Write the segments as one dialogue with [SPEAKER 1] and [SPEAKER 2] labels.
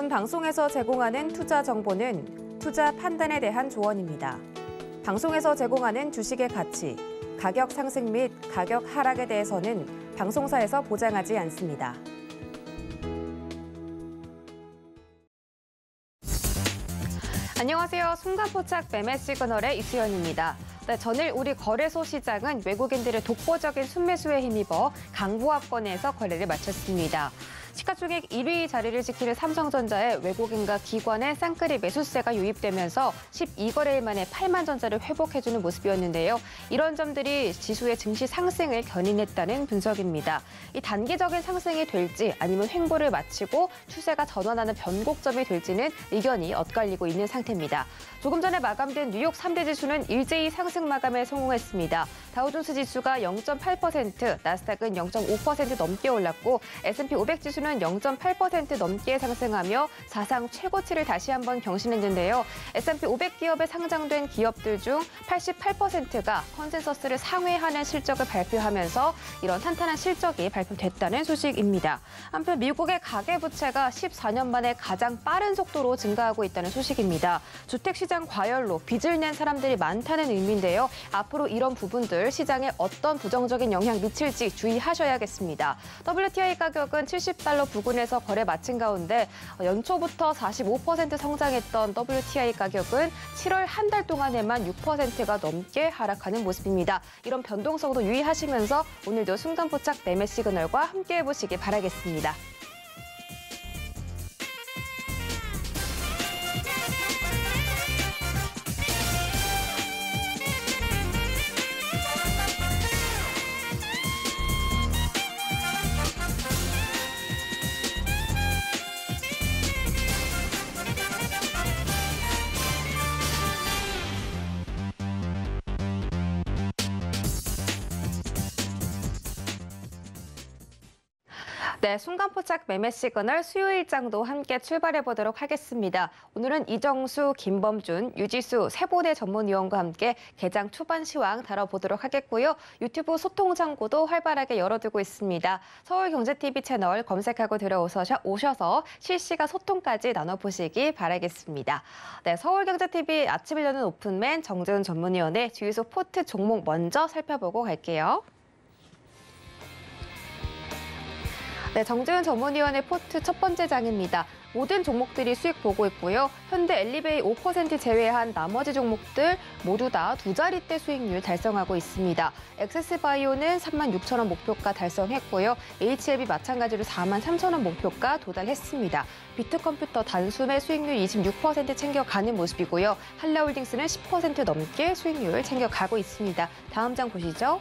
[SPEAKER 1] 본 방송에서 제공하는 투자 정보는 투자 판단에 대한 조언입니다. 방송에서 제공하는 주식의 가치, 가격 상승 및 가격 하락에 대해서는 방송사에서 보장하지 않습니다. 안녕하세요. 순간포착 매매 시그널의 이수연입니다. 네, 전일 우리 거래소 시장은 외국인들의 독보적인 순매수에 힘입어 강보합권에서 거래를 마쳤습니다. 시가총액 1위 자리를 지키는 삼성전자에 외국인과 기관의 쌍끌이 매수세가 유입되면서 12거래일 만에 8만 전자를 회복해주는 모습이었는데요. 이런 점들이 지수의 증시 상승을 견인했다는 분석입니다. 이 단기적인 상승이 될지 아니면 횡보를 마치고 추세가 전환하는 변곡점이 될지는 의견이 엇갈리고 있는 상태입니다. 조금 전에 마감된 뉴욕 3대 지수는 일제히 상승 마감에 성공했습니다. 다우존스 지수가 0.8%, 나스닥은 0.5% 넘게 올랐고 S&P 500 지수는 0.8% 넘게 상승하며 사상 최고치를 다시 한번 경신했는데요. S&P 500 기업에 상장된 기업들 중 88%가 컨센서스를 상회하는 실적을 발표하면서 이런 탄탄한 실적이 발표됐다는 소식입니다. 한편 미국의 가계부채가 14년 만에 가장 빠른 속도로 증가하고 있다는 소식입니다. 주택시장 과열로 빚을 낸 사람들이 많다는 의미인데요. 앞으로 이런 부분들 시장에 어떤 부정적인 영향 미칠지 주의하셔야겠습니다. WTI 가격은 70달러 부근에서 거래 마친 가운데 연초부터 45% 성장했던 WTI 가격은 7월 한 달 동안에만 6%가 넘게 하락하는 모습입니다. 이런 변동성도 유의하시면서 오늘도 순간포착 매매 시그널과 함께해 보시기 바라겠습니다. 네, 순간포착 매매 시그널 수요일장도 함께 출발해 보도록 하겠습니다. 오늘은 이정수, 김범준, 유지수 세 분의 전문위원과 함께 개장 초반 시황 다뤄보도록 하겠고요. 유튜브 소통 창구도 활발하게 열어두고 있습니다. 서울경제TV 채널 검색하고 들어오셔서 실시간 소통까지 나눠보시기 바라겠습니다. 네, 서울경제TV 아침을 여는 오픈맨 정재훈 전문위원의 주유소 포트 종목 먼저 살펴보고 갈게요. 네, 정재훈 전문위원의 포트 첫 번째 장입니다. 모든 종목들이 수익 보고 있고요. 현대 엘리베이 5% 제외한 나머지 종목들 모두 다 두 자릿대 수익률 달성하고 있습니다. 엑세스바이오는 36,000원 목표가 달성했고요. HLB 마찬가지로 43,000원 목표가 도달했습니다. 비트컴퓨터 단숨에 수익률 26% 챙겨가는 모습이고요. 한라홀딩스는 10% 넘게 수익률 챙겨가고 있습니다. 다음 장 보시죠.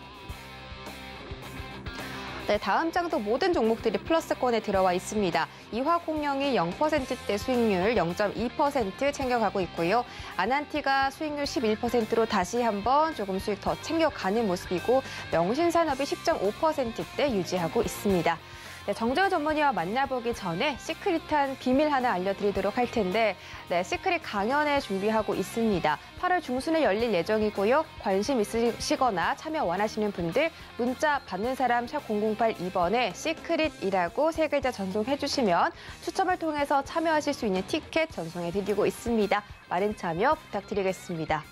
[SPEAKER 1] 네, 다음 장도 모든 종목들이 플러스권에 들어와 있습니다. 이화공영이 0%대 수익률 0.2% 챙겨가고 있고요. 아난티가 수익률 11%로 다시 한번 조금 수익 더 챙겨가는 모습이고 명신산업이 10.5%대 유지하고 있습니다. 네, 정재훈 전문의와 만나보기 전에 시크릿한 비밀 하나 알려드리도록 할 텐데 시크릿 강연회 준비하고 있습니다. 8월 중순에 열릴 예정이고요. 관심 있으시거나 참여 원하시는 분들 문자 받는 사람 샵 0082번에 시크릿이라고 세 글자 전송해 주시면 추첨을 통해서 참여하실 수 있는 티켓 전송해 드리고 있습니다. 많은 참여 부탁드리겠습니다.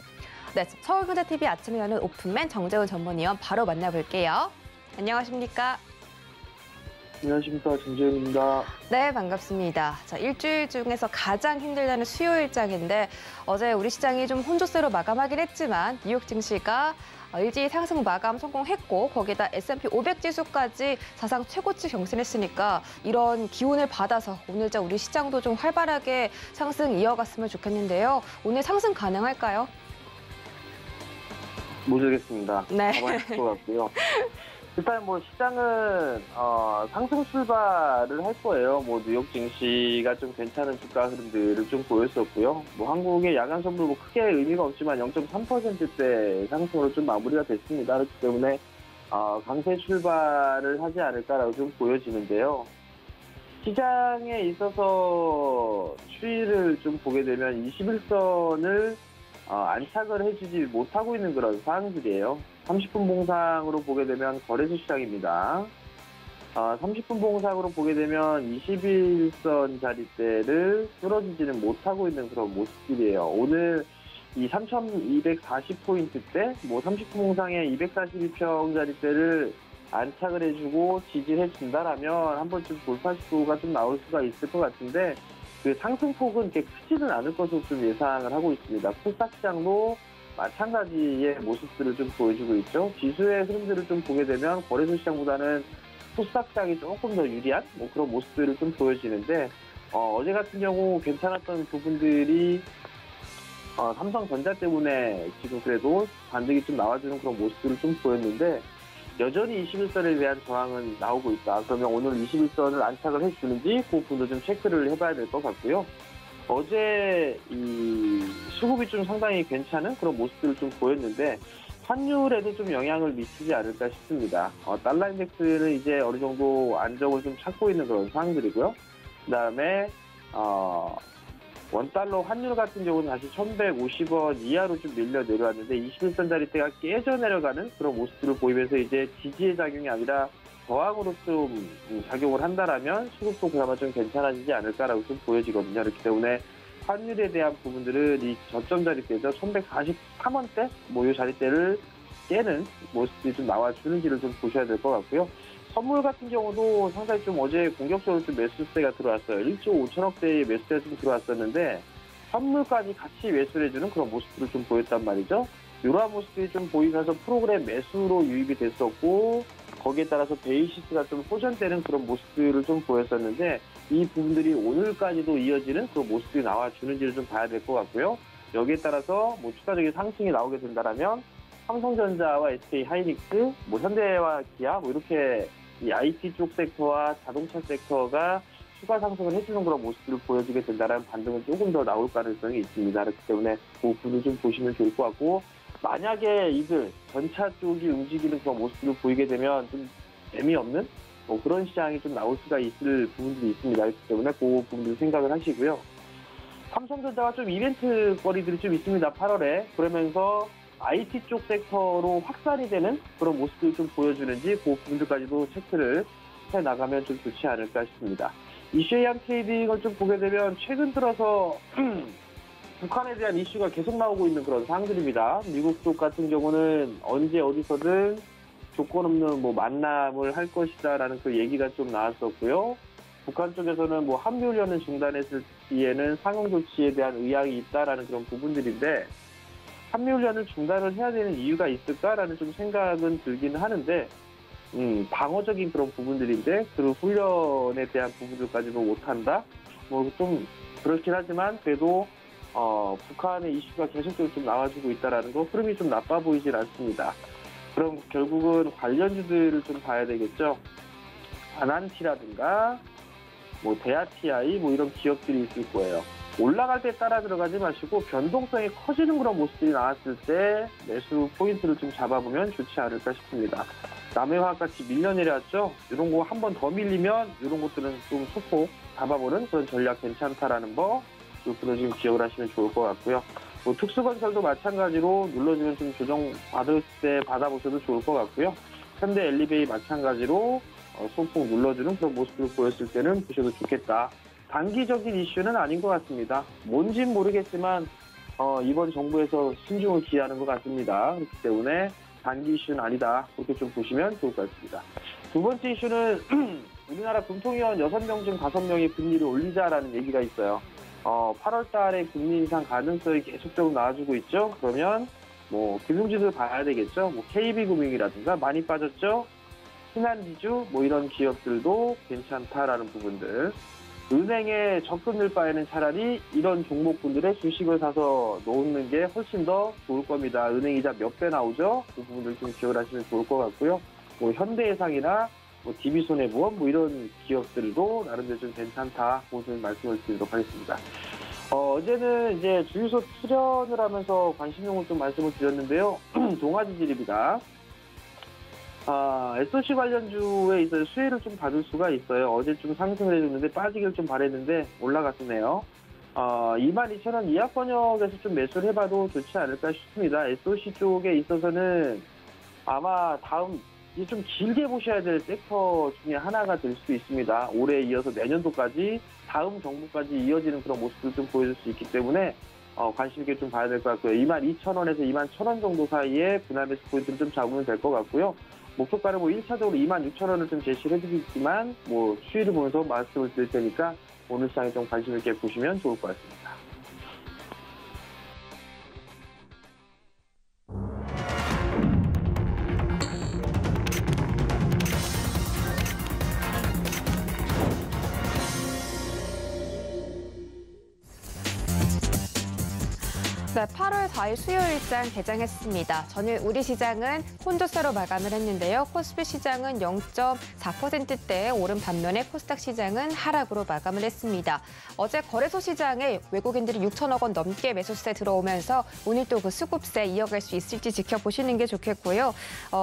[SPEAKER 1] 네, 서울경제TV 아침을 여는 오픈맨 정재훈 전문위원 바로 만나볼게요. 안녕하십니까?
[SPEAKER 2] 안녕하십니까, 정재훈입니다.
[SPEAKER 1] 네, 반갑습니다. 자, 일주일 중에서 가장 힘들다는 수요일장인데 어제 우리 시장이 좀 혼조세로 마감하긴 했지만 뉴욕 증시가 일제히 상승 마감 성공했고 거기다 S&P 500 지수까지 사상 최고치 경신했으니까 이런 기운을 받아서 오늘 우리 시장도 좀 활발하게 상승 이어갔으면 좋겠는데요. 오늘 상승 가능할까요?
[SPEAKER 2] 모르겠습니다.
[SPEAKER 1] 네.
[SPEAKER 2] 가만히 것 같고요. 일단 시장은 상승 출발을 할 거예요. 뉴욕 증시가 좀 괜찮은 주가 흐름들을 좀 보였었고요. 한국의 야간 선물 크게 의미가 없지만 0.3%대 상승으로 좀 마무리가 됐습니다. 그렇기 때문에 강세 출발을 하지 않을까라고 좀 보여지는데요. 시장에 있어서 추이를 좀 보게 되면 21선을 안착을 해주지 못하고 있는 그런 상황들이에요. 30분 봉상으로 보게 되면 거래소 시장입니다. 30분 봉상으로 보게 되면 21선 자릿대를 뚫어지지는 못하고 있는 그런 모습들이에요. 오늘 이 3,240포인트 때, 30분 봉상에 242평 자릿대를 안착을 해주고 지지해 준다라면 한 번쯤 돌파 시도가 좀 나올 수가 있을 것 같은데, 그 상승폭은 그렇게 크지는 않을 것으로 좀 예상을 하고 있습니다. 코스닥시장도 마찬가지의 모습들을 좀 보여주고 있죠. 지수의 흐름들을 좀 보게 되면 거래소 시장보다는 코스닥시장이 조금 더 유리한 그런 모습들을 좀 보여지는데, 어제 같은 경우 괜찮았던 부분들이 삼성전자 때문에 지금 그래도 반등이 좀 나와주는 그런 모습들을 좀 보였는데, 여전히 21선에 대한 저항은 나오고 있다. 그러면 오늘 21선을 안착을 해주는지 그 부분도 좀 체크를 해봐야 될 것 같고요. 어제 이 수급이 좀 상당히 괜찮은 그런 모습들을 좀 보였는데, 환율에도 좀 영향을 미치지 않을까 싶습니다. 달러 인덱스는 이제 어느 정도 안정을 좀 찾고 있는 그런 상황들이고요. 그 다음에 원달러 환율 같은 경우는 다시 1,150원 이하로 좀 밀려 내려왔는데, 21선 자릿대가 깨져 내려가는 그런 모습들을 보이면서 이제 지지의 작용이 아니라 저항으로 좀 작용을 한다라면 수급도 그나마 좀 괜찮아지지 않을까라고 좀 보여지거든요. 그렇기 때문에 환율에 대한 부분들은 이 저점 자릿대죠. 1,143원대 이 자릿대를 깨는 모습들이 좀 나와주는지를 좀 보셔야 될 것 같고요. 선물 같은 경우도 상당히 좀 어제 공격적으로 좀 매수세가 들어왔어요. 1조 5천억대의 매수세가 좀 들어왔었는데, 선물까지 같이 매수를 해주는 그런 모습들을 좀 보였단 말이죠. 이러한 모습들이 좀 보이면서 프로그램 매수로 유입이 됐었고, 거기에 따라서 베이시스가 좀 호전되는 그런 모습들을 좀 보였었는데, 이 부분들이 오늘까지도 이어지는 그런 모습들이 나와주는지를 좀 봐야 될 것 같고요. 여기에 따라서 추가적인 상승이 나오게 된다면 삼성전자와 SK 하이닉스, 현대와 기아 이렇게 이 IT 쪽 섹터와 자동차 섹터가 추가 상승을 해주는 그런 모습들을 보여주게 된다면 반등은 조금 더 나올 가능성이 있습니다. 그렇기 때문에 그 부분을 좀 보시면 좋을 것 같고, 만약에 이들 전차 쪽이 움직이는 그런 모습을 보이게 되면 좀 재미없는 그런 시장이 좀 나올 수가 있을 부분들이 있습니다. 그렇기 때문에 그 부분들 생각을 하시고요. 삼성전자가 좀 이벤트 거리들이 좀 있습니다. 8월에. 그러면서 IT 쪽 섹터로 확산이 되는 그런 모습들을 좀 보여주는지 그 부분들까지도 체크를 해나가면 좀 좋지 않을까 싶습니다. 이슈에 의한 트레이딩을 좀 보게 되면 최근 들어서 북한에 대한 이슈가 계속 나오고 있는 그런 상황들입니다. 미국 쪽 같은 경우는 언제 어디서든 조건 없는 만남을 할 것이다라는 그 얘기가 좀 나왔었고요. 북한 쪽에서는 한미훈련을 중단했을 시에는 상응 조치에 대한 의향이 있다라는 그런 부분들인데, 한미훈련을 중단을 해야 되는 이유가 있을까라는 좀 생각은 들기는 하는데, 방어적인 그런 부분들인데 그 훈련에 대한 부분들까지도 못한다? 좀 그렇긴 하지만 그래도 북한의 이슈가 계속적으로 좀 나와주고 있다라는 거, 흐름이 좀 나빠 보이질 않습니다. 그럼 결국은 관련주들을 좀 봐야 되겠죠. 아난티라든가 대아TI 이런 기업들이 있을 거예요. 올라갈 때 따라 들어가지 마시고 변동성이 커지는 그런 모습들이 나왔을 때 매수 포인트를 좀 잡아보면 좋지 않을까 싶습니다. 남해화학같이 밀려 내려왔죠. 이런 거 한 번 더 밀리면 이런 것들은 좀 소폭 잡아보는 그런 전략 괜찮다라는 거, 그거 지금 기억을 하시면 좋을 것 같고요. 특수건설도 마찬가지로 눌러주면 좀 조정 받을 때 받아보셔도 좋을 것 같고요. 현대 엘리베이 마찬가지로 소폭 눌러주는 그런 모습을 보였을 때는 보셔도 좋겠다. 단기적인 이슈는 아닌 것 같습니다. 뭔진 모르겠지만 이번 정부에서 신중을 기하는 것 같습니다. 그렇기 때문에 단기 이슈는 아니다. 그렇게 좀 보시면 좋을 것 같습니다. 두 번째 이슈는 우리나라 금통위원 6명 중 5명이 금리를 올리자라는 얘기가 있어요. 8월 달에 금리 인상 가능성이 계속적으로 나와주고 있죠. 그러면 금융지수를 봐야 되겠죠. KB금융이라든가 많이 빠졌죠. 신한지주 이런 기업들도 괜찮다라는 부분들. 은행에 적금일 바에는 차라리 이런 종목군들의 주식을 사서 놓는 게 훨씬 더 좋을 겁니다. 은행 이자 몇 배 나오죠? 그 부분들 좀 기억을 하시면 좋을 것 같고요. 현대해상이나 DB손해보험 이런 기업들도 나름대로 좀 괜찮다. 그것을 말씀을 드리도록 하겠습니다. 어제는 이제 주유소 출연을 하면서 관심용을 좀 말씀을 드렸는데요. 동아지질입니다. SOC 관련주에 있어서 수혜를 좀 받을 수가 있어요. 어제 좀 상승을 해줬는데 빠지길 좀 바랬는데 올라갔네요. 22,000원 이하 권역에서 좀 매수를 해봐도 좋지 않을까 싶습니다. SOC 쪽에 있어서는 아마 다음 이제 좀 길게 보셔야 될 섹터 중에 하나가 될 수도 있습니다. 올해 이어서 내년도까지 다음 정부까지 이어지는 그런 모습을 좀 보여줄 수 있기 때문에 관심 있게 좀 봐야 될 것 같고요. 22,000원에서 21,000원 정도 사이에 분할 매수 포인트를 좀 잡으면 될 것 같고요. 목표가는 뭐 1차적으로 26,000원을 좀 제시를 해드리지만 뭐 추이를 보면서 말씀을 드릴 테니까 오늘 시장에 좀 관심 있게 보시면 좋을 것 같습니다.
[SPEAKER 1] 네, 8월 4일 수요일장 개장했습니다. 전일 우리 시장은 혼조세로 마감을 했는데요. 코스피 시장은 0.4%대에 오른 반면에 코스닥 시장은 하락으로 마감을 했습니다. 어제 거래소 시장에 외국인들이 6천억 원 넘게 매수세 들어오면서 오늘 또 그 수급세 이어갈 수 있을지 지켜보시는 게 좋겠고요.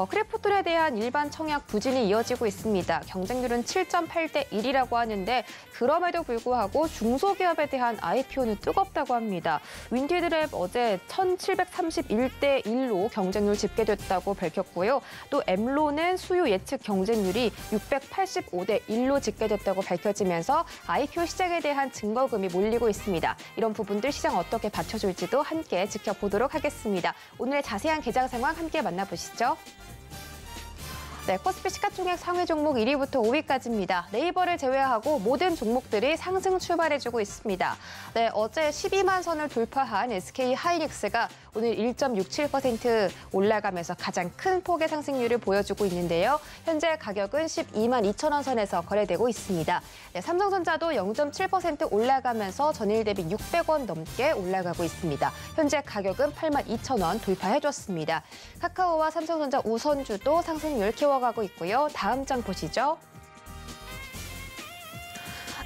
[SPEAKER 1] 크래프톤에 대한 일반 청약 부진이 이어지고 있습니다. 경쟁률은 7.8대 1이라고 하는데 그럼에도 불구하고 중소기업에 대한 IPO는 뜨겁다고 합니다. 윈디드랩 어제 1,731대 1로 경쟁률 집계됐다고 밝혔고요. 또 엠로는 수요 예측 경쟁률이 685대 1로 집계됐다고 밝혀지면서 IPO 시장에 대한 증거금이 몰리고 있습니다. 이런 부분들 시장 어떻게 받쳐줄지도 함께 지켜보도록 하겠습니다. 오늘의 자세한 개장 상황 함께 만나보시죠. 네, 코스피 시가총액 상위 종목 1위부터 5위까지입니다. 네이버를 제외하고 모든 종목들이 상승 출발해주고 있습니다. 네, 어제 12만 선을 돌파한 SK 하이닉스가 오늘 1.67% 올라가면서 가장 큰 폭의 상승률을 보여주고 있는데요. 현재 가격은 12만 2천 원 선에서 거래되고 있습니다. 네, 삼성전자도 0.7% 올라가면서 전일 대비 600원 넘게 올라가고 있습니다. 현재 가격은 8만 2천 원 돌파해줬습니다. 카카오와 삼성전자 우선주도 상승률 키워가고 있고요. 다음 장 보시죠.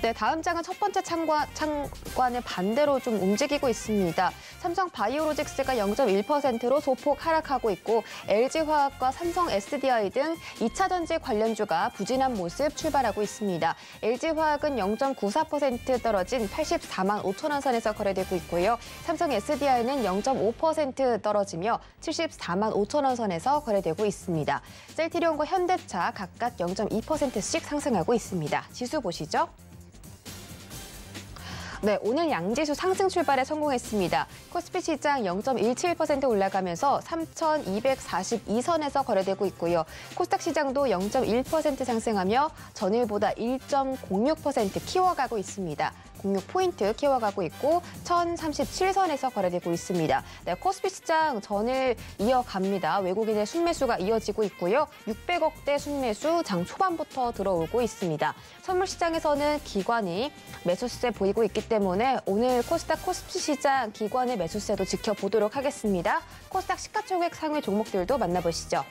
[SPEAKER 1] 네, 다음 장은 첫 번째 장관의 반대로 좀 움직이고 있습니다. 삼성 바이오로직스가 0.1%로 소폭 하락하고 있고 LG화학과 삼성 SDI 등 2차 전지 관련주가 부진한 모습 출발하고 있습니다. LG화학은 0.94% 떨어진 84만 5천 원 선에서 거래되고 있고요. 삼성 SDI는 0.5% 떨어지며 74만 5천 원 선에서 거래되고 있습니다. 셀트리온과 현대차 각각 0.2%씩 상승하고 있습니다. 지수 보시죠. 네, 오늘 양지수 상승 출발에 성공했습니다. 코스피 시장 0.17% 올라가면서 3,242선에서 거래되고 있고요. 코스닥 시장도 0.1% 상승하며 전일보다 1.06% 키워가고 있습니다. 06포인트 키워가고 있고 1,037선에서 거래되고 있습니다. 네, 코스피 시장 전일 이어갑니다. 외국인의 순매수가 이어지고 있고요. 600억대 순매수 장 초반부터 들어오고 있습니다. 선물 시장에서는 기관이 매수세 보이고 있기 때문에 오늘 코스닥 코스피 시장 기관의 매수세도 지켜보도록 하겠습니다. 코스닥 시가총액 상위 종목들도 만나보시죠.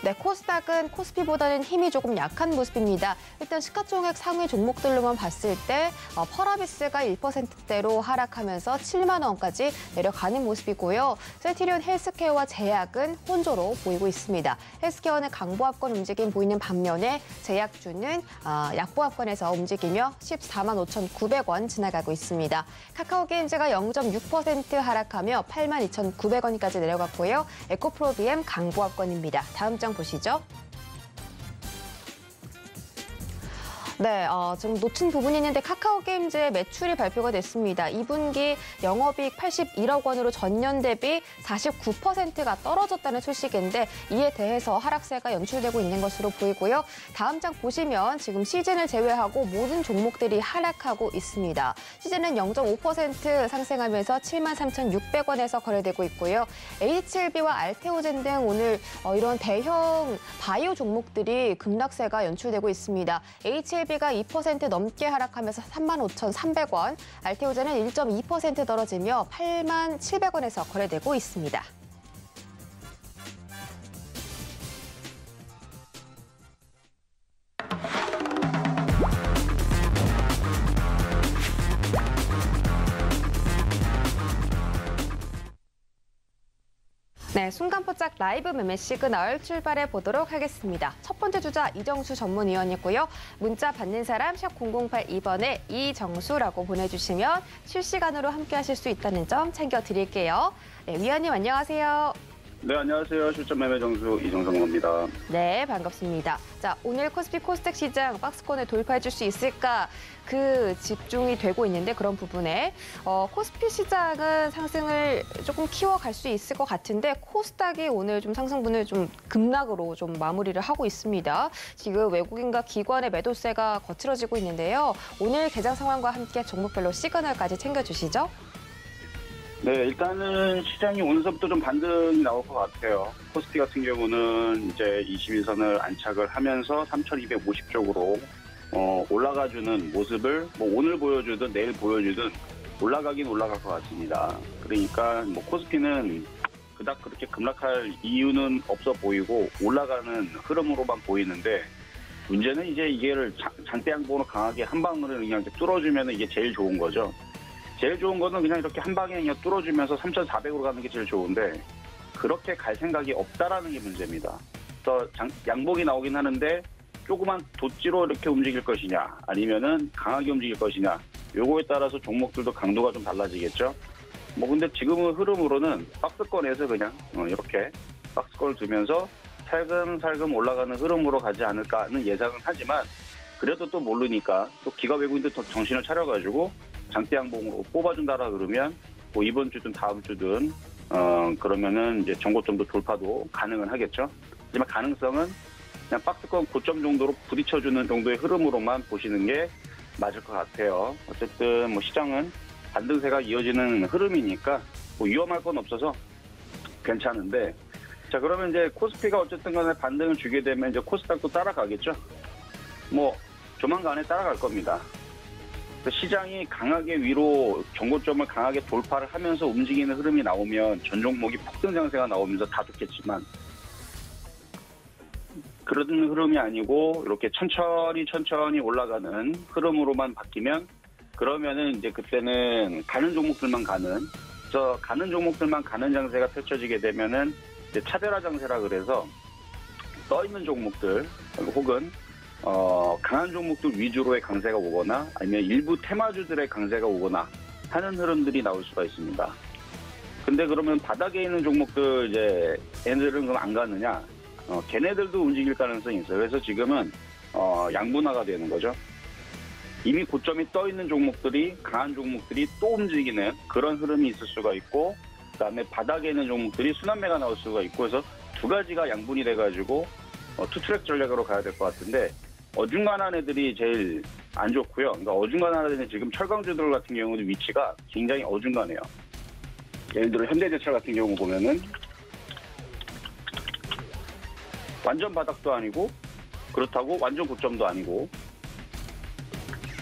[SPEAKER 1] 네, 코스닥은 코스피보다는 힘이 조금 약한 모습입니다. 일단 시가총액 상위 종목들로만 봤을 때 펄어비스가 1%대로 하락하면서 7만 원까지 내려가는 모습이고요. 셀트리온 헬스케어와 제약은 혼조로 보이고 있습니다. 헬스케어는 강보합권 움직임 보이는 반면에 제약주는 약보합권에서 움직이며 14만 5,900원 지나가고 있습니다. 카카오게임즈가 0.6% 하락하며 8만 2,900원까지 내려갔고요. 에코프로비엠 강보합권입니다. 다음 장 보시죠. 네, 지금 놓친 부분이 있는데 카카오게임즈의 매출이 발표가 됐습니다. 2분기 영업이익 81억 원으로 전년 대비 49%가 떨어졌다는 소식인데 이에 대해서 하락세가 연출되고 있는 것으로 보이고요. 다음 장 보시면 지금 시즌을 제외하고 모든 종목들이 하락하고 있습니다. 시즌은 0.5% 상승하면서 73,600원에서 거래되고 있고요. HLB와 알테오젠 등 오늘 이런 대형 바이오 종목들이 급락세가 연출되고 있습니다. HLB가 2% 넘게 하락하면서 35,300원, 알테오젠은 1.2% 떨어지며 87,700원에서 거래되고 있습니다. 네, 순간포착 라이브 매매 시그널 출발해 보도록 하겠습니다. 첫 번째 주자 이정수 전문위원이고요. 문자 받는 사람 샵 0082번에 이정수라고 보내주시면 실시간으로 함께 하실 수 있다는 점 챙겨드릴게요. 네, 위원님 안녕하세요.
[SPEAKER 3] 네, 안녕하세요. 실전 매매 정수 이정성입니다.
[SPEAKER 1] 네, 반갑습니다. 자, 오늘 코스피 코스닥 시장 박스권을 돌파해 줄 수 있을까? 그 집중이 되고 있는데 그런 부분에 코스피 시장은 상승을 조금 키워갈 수 있을 것 같은데 코스닥이 오늘 좀 상승분을 좀 급락으로 좀 마무리를 하고 있습니다. 지금 외국인과 기관의 매도세가 거칠어지고 있는데요. 오늘 개장 상황과 함께 종목별로 시그널까지 챙겨주시죠.
[SPEAKER 3] 네, 일단은 시장이 오늘서부터 좀 반등이 나올 것 같아요. 코스피 같은 경우는 이제 21선을 안착을 하면서 3,250 쪽으로 올라가주는 모습을 뭐 오늘 보여주든 내일 보여주든 올라가긴 올라갈 것 같습니다. 그러니까 뭐 코스피는 그닥 그렇게 급락할 이유는 없어 보이고 올라가는 흐름으로만 보이는데 문제는 이제 이게를 장대 양봉으로 강하게 한 방으로 그냥 뚫어주면 이게 제일 좋은 거죠. 제일 좋은 거는 그냥 이렇게 한 방에 그냥 뚫어주면서 3,400으로 가는 게 제일 좋은데 그렇게 갈 생각이 없다라는 게 문제입니다. 그래서 양봉이 나오긴 하는데 조그만 돛지로 이렇게 움직일 것이냐 아니면은 강하게 움직일 것이냐 요거에 따라서 종목들도 강도가 좀 달라지겠죠. 뭐 근데 지금의 흐름으로는 박스권에서 그냥 이렇게 박스권을 두면서 살금살금 올라가는 흐름으로 가지 않을까 하는 예상은 하지만 그래도 또 모르니까 또 기가 외국인들 더 정신을 차려가지고 장대 양봉으로 뽑아준다라 그러면 뭐 이번 주든 다음 주든 그러면은 이제 정고점도 돌파도 가능은 하겠죠. 하지만 가능성은 그냥 박스권 고점 정도로 부딪혀주는 정도의 흐름으로만 보시는 게 맞을 것 같아요. 어쨌든 뭐 시장은 반등세가 이어지는 흐름이니까 뭐 위험할 건 없어서 괜찮은데 자 그러면 이제 코스피가 어쨌든 간에 반등을 주게 되면 이제 코스닥도 따라가겠죠. 뭐 조만간에 따라갈 겁니다. 시장이 강하게 위로 정고점을 강하게 돌파를 하면서 움직이는 흐름이 나오면 전 종목이 폭등 장세가 나오면서 다 좋겠지만 그런 흐름이 아니고 이렇게 천천히 올라가는 흐름으로만 바뀌면 그러면은 이제 그때는 가는 종목들만 가는 종목들만 가는 장세가 펼쳐지게 되면은 이제 차별화 장세라 그래서 떠 있는 종목들 혹은 강한 종목들 위주로의 강세가 오거나 아니면 일부 테마주들의 강세가 오거나 하는 흐름들이 나올 수가 있습니다. 근데 그러면 바닥에 있는 종목들 이제 얘네들은 그럼 안 가느냐? 걔네들도 움직일 가능성이 있어요. 그래서 지금은 양분화가 되는 거죠. 이미 고점이 떠 있는 종목들이 강한 종목들이 또 움직이는 그런 흐름이 있을 수가 있고 그다음에 바닥에 있는 종목들이 순환매가 나올 수가 있고 해서 두 가지가 양분이 돼가지고 투트랙 전략으로 가야 될 것 같은데 어중간한 애들이 제일 안 좋고요. 그러니까 어중간한 애들은 지금 철강주들 같은 경우도 위치가 굉장히 어중간해요. 예를 들어 현대제철 같은 경우 보면은 완전 바닥도 아니고 그렇다고 완전 고점도 아니고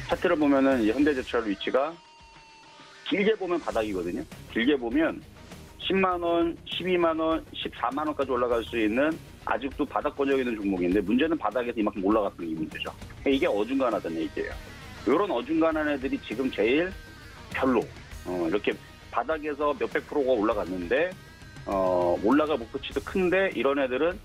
[SPEAKER 3] 차트를 보면은 이제 현대제철 위치가 길게 보면 바닥이거든요. 길게 보면 10만 원, 12만 원, 14만 원까지 올라갈 수 있는 아직도 바닥 권역 있는 종목인데 문제는 바닥에서 이만큼 올라갔던 게 문제죠. 이게 어중간하다는 얘기예요. 이런 어중간한 애들이 지금 제일 별로 이렇게 바닥에서 몇백 프로가 올라갔는데 올라갈 목표치도 큰데 이런 애들은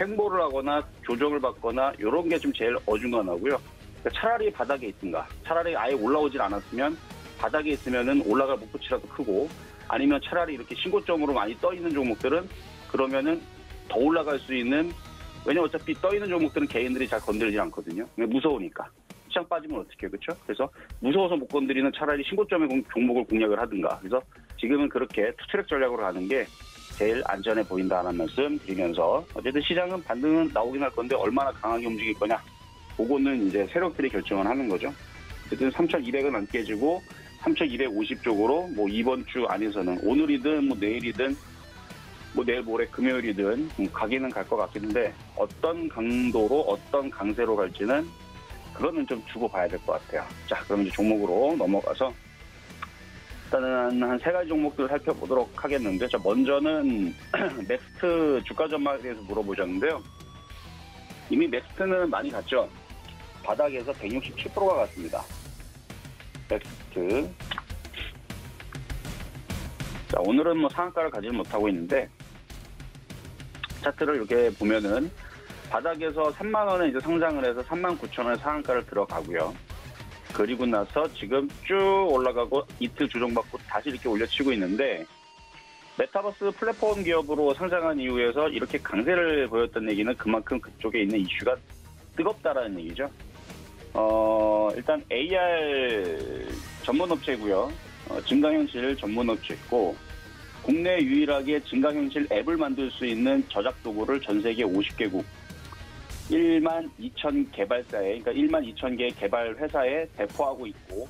[SPEAKER 3] 횡보를 하거나 조정을 받거나 이런 게 좀 제일 어중간하고요. 그러니까 차라리 바닥에 있든가 차라리 아예 올라오질 않았으면 바닥에 있으면은 올라갈 목표치라도 크고 아니면 차라리 이렇게 신고점으로 많이 떠 있는 종목들은 그러면은 더 올라갈 수 있는 왜냐면 어차피 떠 있는 종목들은 개인들이 잘 건드리지 않거든요. 무서우니까 시장 빠지면 어떻게 그렇죠? 그래서 무서워서 못 건드리는 차라리 신고점의 종목을 공략을 하든가. 그래서 지금은 그렇게 투트랙 전략으로 가는 게 제일 안전해 보인다는 말씀 드리면서 어쨌든 시장은 반등은 나오긴 할 건데 얼마나 강하게 움직일 거냐 그거는 이제 세력들이 결정을 하는 거죠. 어쨌든 3,200은 안 깨지고 3,250 쪽으로 뭐 이번 주 안에서는 오늘이든 뭐 내일이든 뭐 내일 모레 금요일이든 가기는 갈 것 같긴 한데 어떤 강도로 어떤 강세로 갈지는 그거는 좀 두고 봐야 될 것 같아요. 자 그럼 이제 종목으로 넘어가서 일단은 한 세 가지 종목들 살펴보도록 하겠는데 자 먼저는 넥스트 주가 전망에 대해서 물어보셨는데요. 이미 넥스트는 많이 갔죠. 바닥에서 167%가 갔습니다. 넥스트. 자 오늘은 뭐 상한가를 가지는 못하고 있는데 차트를 이렇게 보면은 바닥에서 3만 원에 이제 상장을 해서 39,000원에 상한가를 들어가고요. 그리고 나서 지금 쭉 올라가고 이틀 조정받고 다시 이렇게 올려치고 있는데 메타버스 플랫폼 기업으로 상장한 이후에서 이렇게 강세를 보였던 얘기는 그만큼 그쪽에 있는 이슈가 뜨겁다라는 얘기죠. 일단 AR 전문 업체고요. 증강현실 전문 업체고 국내 유일하게 증강현실 앱을 만들 수 있는 저작 도구를 전 세계 50개국 1만 2천 개발사에, 그러니까 1만 2천 개 개발 회사에 배포하고 있고,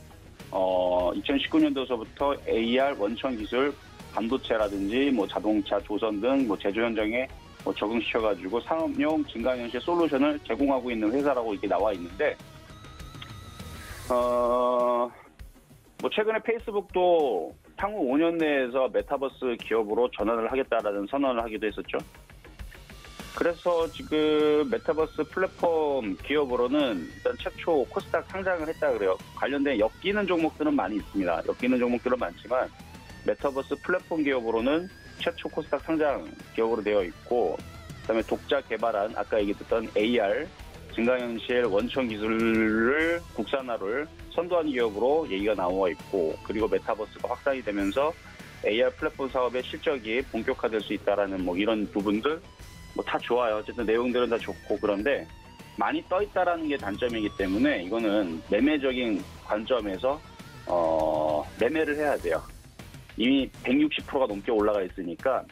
[SPEAKER 3] 2019년도서부터 AR 원천 기술 반도체라든지 뭐 자동차, 조선 등 뭐 제조 현장에 뭐 적응시켜가지고 산업용 증강현실 솔루션을 제공하고 있는 회사라고 이렇게 나와 있는데, 뭐 최근에 페이스북도 향후 5년 내에서 메타버스 기업으로 전환을 하겠다라는 선언을 하기도 했었죠. 그래서 지금 메타버스 플랫폼 기업으로는 일단 최초 코스닥 상장을 했다 그래요. 관련된 엮이는 종목들은 많이 있습니다. 엮이는 종목들은 많지만 메타버스 플랫폼 기업으로는 최초 코스닥 상장 기업으로 되어 있고, 그다음에 독자 개발한 아까 얘기했던 AR 증강현실 원천 기술을 국산화를 선도한 기업으로 얘기가 나와 있고, 그리고 메타버스가 확산이 되면서 AR 플랫폼 사업의 실적이 본격화될 수 있다라는 뭐 이런 부분들 뭐 다 좋아요. 어쨌든 내용들은 다 좋고, 그런데 많이 떠 있다라는 게 단점이기 때문에 이거는 매매적인 관점에서 매매를 해야 돼요. 이미 160%가 넘게 올라가 있으니까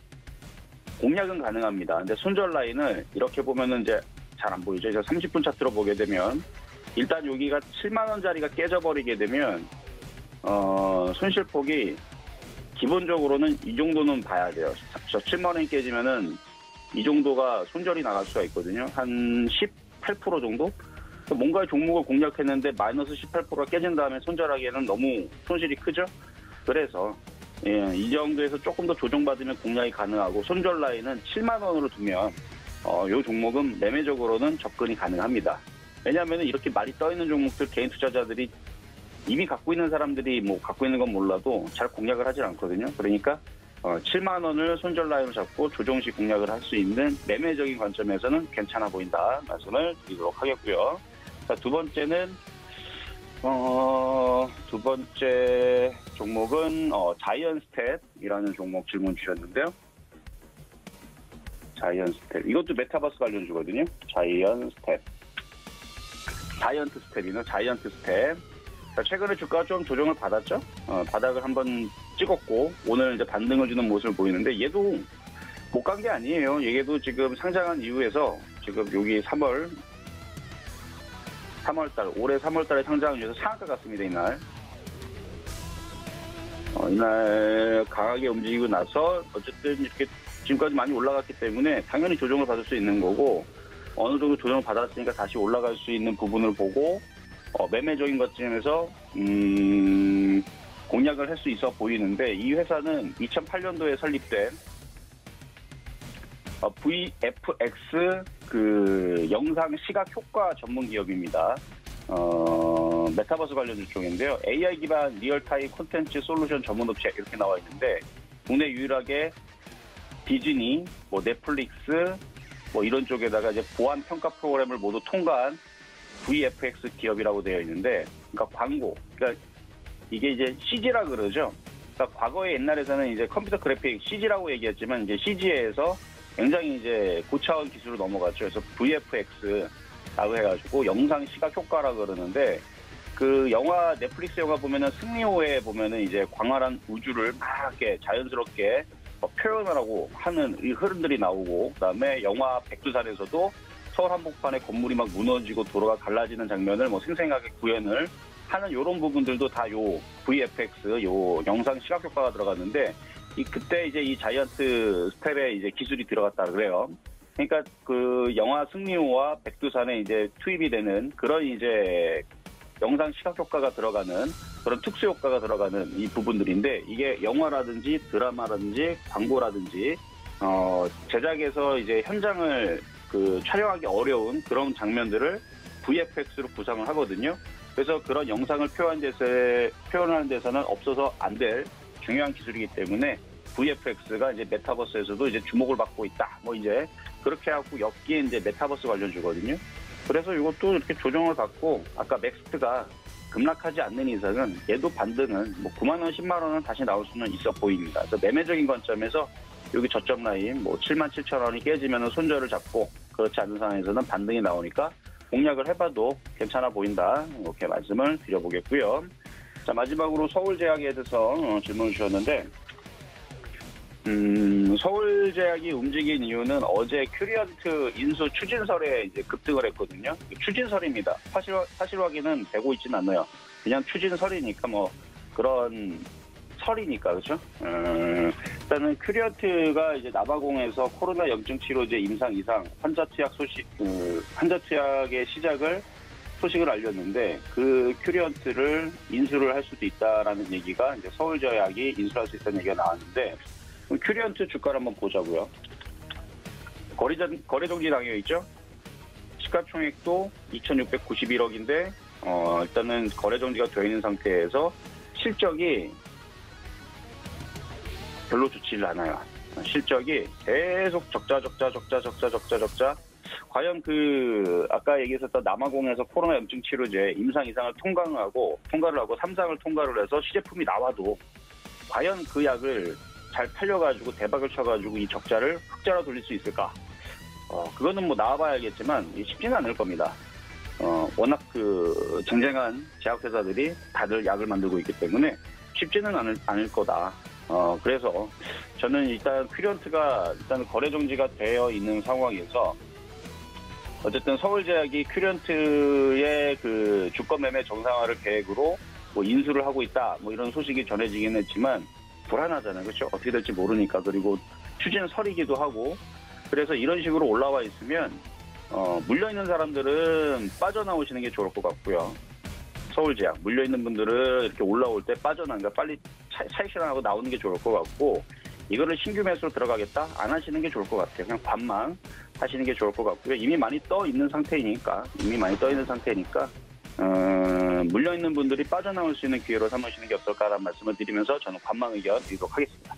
[SPEAKER 3] 공략은 가능합니다. 근데 손절 라인을 이렇게 보면은 이제 잘 안 보이죠. 그래서 30분 차트로 보게 되면 일단 여기가 7만 원짜리가 깨져버리게 되면 손실폭이 기본적으로는 이 정도는 봐야 돼요. 저 7만 원이 깨지면은 이 정도가 손절이 나갈 수가 있거든요. 한 18% 정도? 뭔가 종목을 공략했는데 마이너스 18%가 깨진 다음에 손절하기에는 너무 손실이 크죠. 그래서 이 정도에서 조금 더 조정받으면 공략이 가능하고, 손절 라인은 7만 원으로 두면 이 종목은 매매적으로는 접근이 가능합니다. 왜냐하면 이렇게 많이 떠있는 종목들 개인 투자자들이 이미 갖고 있는 사람들이 뭐 갖고 있는 건 몰라도 잘 공략을 하질 않거든요. 그러니까 7만 원을 손절 라인으로 잡고 조정식 공략을 할 수 있는 매매적인 관점에서는 괜찮아 보인다 말씀을 드리도록 하겠고요. 자, 두 번째는 두 번째 종목은 자이언스텝이라는 종목 질문 주셨는데요. 자이언스텝, 이것도 메타버스 관련주거든요. 자이언트 스텝. 최근에 주가가 좀 조정을 받았죠. 바닥을 한번 찍었고 오늘 이제 반등을 주는 모습을 보이는데, 얘도 못 간 게 아니에요. 얘도 지금 상장한 이후에서 지금 여기 3월달, 올해 3월달에 상장을 해서 상한가 갔습니다. 이날 강하게 움직이고 나서 어쨌든 이렇게 지금까지 많이 올라갔기 때문에 당연히 조정을 받을 수 있는 거고, 어느 정도 조정을 받았으니까 다시 올라갈 수 있는 부분을 보고 매매적인 것쯤에서 공략을 할 수 있어 보이는데, 이 회사는 2008년도에 설립된 VFX 그 영상 시각 효과 전문 기업입니다. 메타버스 관련 쪽인데요. AI 기반 리얼타임 콘텐츠 솔루션 전문 업체 이렇게 나와 있는데, 국내 유일하게 디즈니, 뭐 넷플릭스, 뭐 이런 쪽에다가 이제 보안 평가 프로그램을 모두 통과한 VFX 기업이라고 되어 있는데, 그러니까 광고, 그러니까 이게 이제 CG라 그러죠. 그러니까 과거에 옛날에서는 이제 컴퓨터 그래픽 CG라고 얘기했지만, 이제 CG에서 굉장히 이제 고차원 기술로 넘어갔죠. 그래서 VFX라고 해가지고 영상 시각 효과라 그러는데, 그 영화, 넷플릭스 영화 보면은 승리호에 보면은 이제 광활한 우주를 막 이렇게 자연스럽게 표현을 하고 하는 이 흐름들이 나오고, 그다음에 영화 백두산에서도 서울 한복판에 건물이 막 무너지고 도로가 갈라지는 장면을 뭐 생생하게 구현을 하는 이런 부분들도 다 요 VFX, 요 영상 시각 효과가 들어갔는데, 그때 이제 이 자이언트 스텝에 이제 기술이 들어갔다 그래요. 그러니까 그 영화 승리호와 백두산에 이제 투입이 되는 그런 이제 영상 시각 효과가 들어가는 그런 특수 효과가 들어가는 이 부분들인데, 이게 영화라든지 드라마라든지 광고라든지 제작에서 이제 현장을 그 촬영하기 어려운 그런 장면들을 VFX로 구상을 하거든요. 그래서 그런 영상을 표현하는 데서는 없어서 안 될 중요한 기술이기 때문에 VFX가 이제 메타버스에서도 이제 주목을 받고 있다. 뭐 이제 그렇게 하고 엮인 이제 메타버스 관련주거든요. 그래서 이것도 이렇게 조정을 받고, 아까 맥스트가 급락하지 않는 이상은 얘도 반등은 뭐 9만 원, 10만 원은 다시 나올 수는 있어 보입니다. 그래서 매매적인 관점에서 여기 저점 라인 뭐 7만 7천 원이 깨지면 손절을 잡고 그렇지 않은 상황에서는 반등이 나오니까 공략을 해봐도 괜찮아 보인다. 이렇게 말씀을 드려보겠고요. 자, 마지막으로 서울제약에 대해서 질문을 주셨는데 서울제약이 움직인 이유는 어제 큐리언트 인수 추진설에 이제 급등을 했거든요. 추진설입니다. 사실 확인은 되고 있지는 않아요. 그냥 추진설이니까 뭐 그런 설이니까 그렇죠. 일단은 큐리언트가 이제 나바공에서 코로나 염증 치료제 임상 이상 환자 투약 소식, 환자 투약의 소식을 알렸는데 그 큐리언트를 인수를 할 수도 있다라는 얘기가 이제 서울제약이 인수할 수 있다는 얘기가 나왔는데. 큐리언트 주가를 한번 보자고요. 거래 정지 당해 있죠. 시가총액도 2,691억인데 일단은 거래 정지가 되어 있는 상태에서 실적이 별로 좋지를 않아요. 실적이 계속 적자. 과연 아까 얘기했었던 남아공에서 코로나 염증 치료제 임상 이상을 통과를 하고 3상을 통과를 해서 시제품이 나와도 과연 그 약을 잘 팔려가지고 대박을 쳐가지고 이 적자를 흑자로 돌릴 수 있을까? 그거는 뭐 나와봐야겠지만 쉽지는 않을 겁니다. 워낙 쟁쟁한 제약회사들이 다들 약을 만들고 있기 때문에 쉽지는 않을 거다. 그래서 저는 일단 큐리언트가 일단 거래 정지가 되어 있는 상황에서 어쨌든 서울제약이 큐리언트의 주권 매매 정상화를 계획으로 뭐 인수를 하고 있다. 뭐 이런 소식이 전해지긴 했지만 불안하잖아요. 그렇죠? 어떻게 될지 모르니까. 그리고 추진설이기도 하고. 그래서 이런 식으로 올라와 있으면 물려있는 사람들은 빠져나오시는 게 좋을 것 같고요. 서울제약 물려있는 분들은 이렇게 올라올 때 빠져나오니까 빨리 차익 실현하고 나오는 게 좋을 것 같고 이거를 신규 매수로 들어가겠다? 안 하시는 게 좋을 것 같아요. 그냥 관망 하시는 게 좋을 것 같고요. 이미 많이 떠 있는 상태니까 물려있는 분들이 빠져나올 수 있는 기회로 삼으시는 게 어떨까라는 말씀을 드리면서 저는 관망 의견 드리도록 하겠습니다.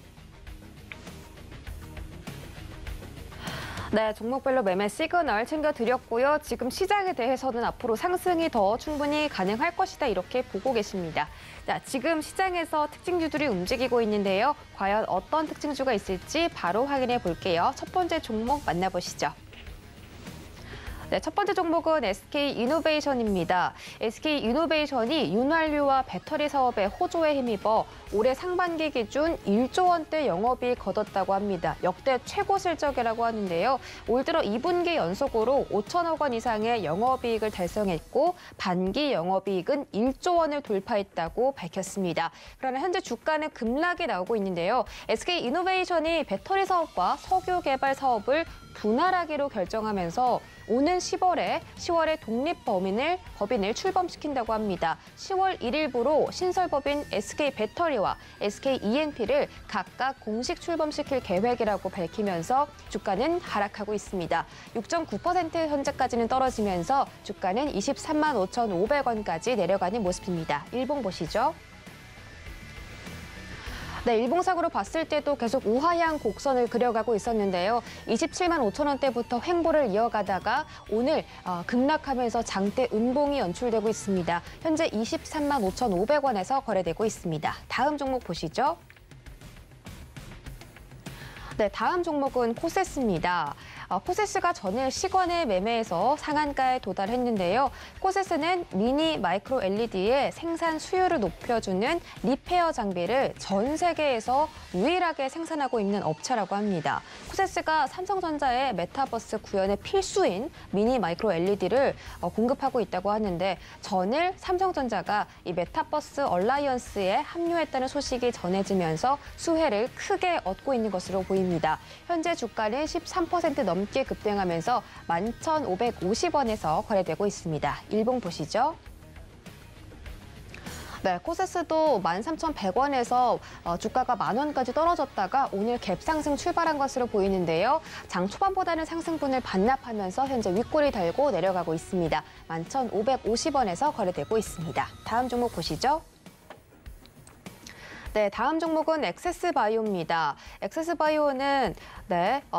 [SPEAKER 1] 네, 종목별로 매매 시그널 챙겨드렸고요. 지금 시장에 대해서는 앞으로 상승이 더 충분히 가능할 것이다 이렇게 보고 계십니다. 자, 지금 시장에서 특징주들이 움직이고 있는데요. 과연 어떤 특징주가 있을지 바로 확인해 볼게요. 첫 번째 종목 만나보시죠. 네, 첫 번째 종목은 SK이노베이션입니다. SK이노베이션이 윤활유와 배터리 사업의 호조에 힘입어 올해 상반기 기준 1조 원대 영업이익 거뒀다고 합니다. 역대 최고 실적이라고 하는데요. 올 들어 2분기 연속으로 5천억 원 이상의 영업이익을 달성했고 반기 영업이익은 1조 원을 돌파했다고 밝혔습니다. 그러나 현재 주가는 급락이 나오고 있는데요. SK이노베이션이 배터리 사업과 석유 개발 사업을 분할하기로 결정하면서 오는 10월에 독립법인을 출범시킨다고 합니다. 10월 1일부로 신설법인 SK배터리와 SKENP를 각각 공식 출범시킬 계획이라고 밝히면서 주가는 하락하고 있습니다. 6.9% 현재까지는 떨어지면서 주가는 23만 5,500원까지 내려가는 모습입니다. 일봉 보시죠. 네, 일봉상으로 봤을 때도 계속 우하향 곡선을 그려가고 있었는데요. 27만 5천 원대부터 횡보를 이어가다가 오늘 급락하면서 장대 음봉이 연출되고 있습니다. 현재 23만 5,500원에서 거래되고 있습니다. 다음 종목 보시죠. 네, 다음 종목은 코세스입니다. 코세스가 전일 시권의 매매에서 상한가에 도달했는데요. 코세스는 미니 마이크로 LED의 생산 수요를 높여주는 리페어 장비를 전 세계에서 유일하게 생산하고 있는 업체라고 합니다. 코세스가 삼성전자의 메타버스 구현의 필수인 미니 마이크로 LED를 공급하고 있다고 하는데 전일 삼성전자가 이 메타버스 얼라이언스에 합류했다는 소식이 전해지면서 수혜를 크게 얻고 있는 것으로 보입니다. 현재 주가는 13% 넘게 급등하면서 11,550원에서 거래되고 있습니다. 일봉 보시죠. 네, 코세스도 13,100원에서 주가가 10,000원까지 떨어졌다가 오늘 갭 상승 출발한 것으로 보이는데요. 장 초반보다는 상승분을 반납하면서 현재 윗골이 달고 내려가고 있습니다. 11,550원에서 거래되고 있습니다. 다음 종목 보시죠. 네, 다음 종목은 엑세스바이오입니다. 엑세스바이오는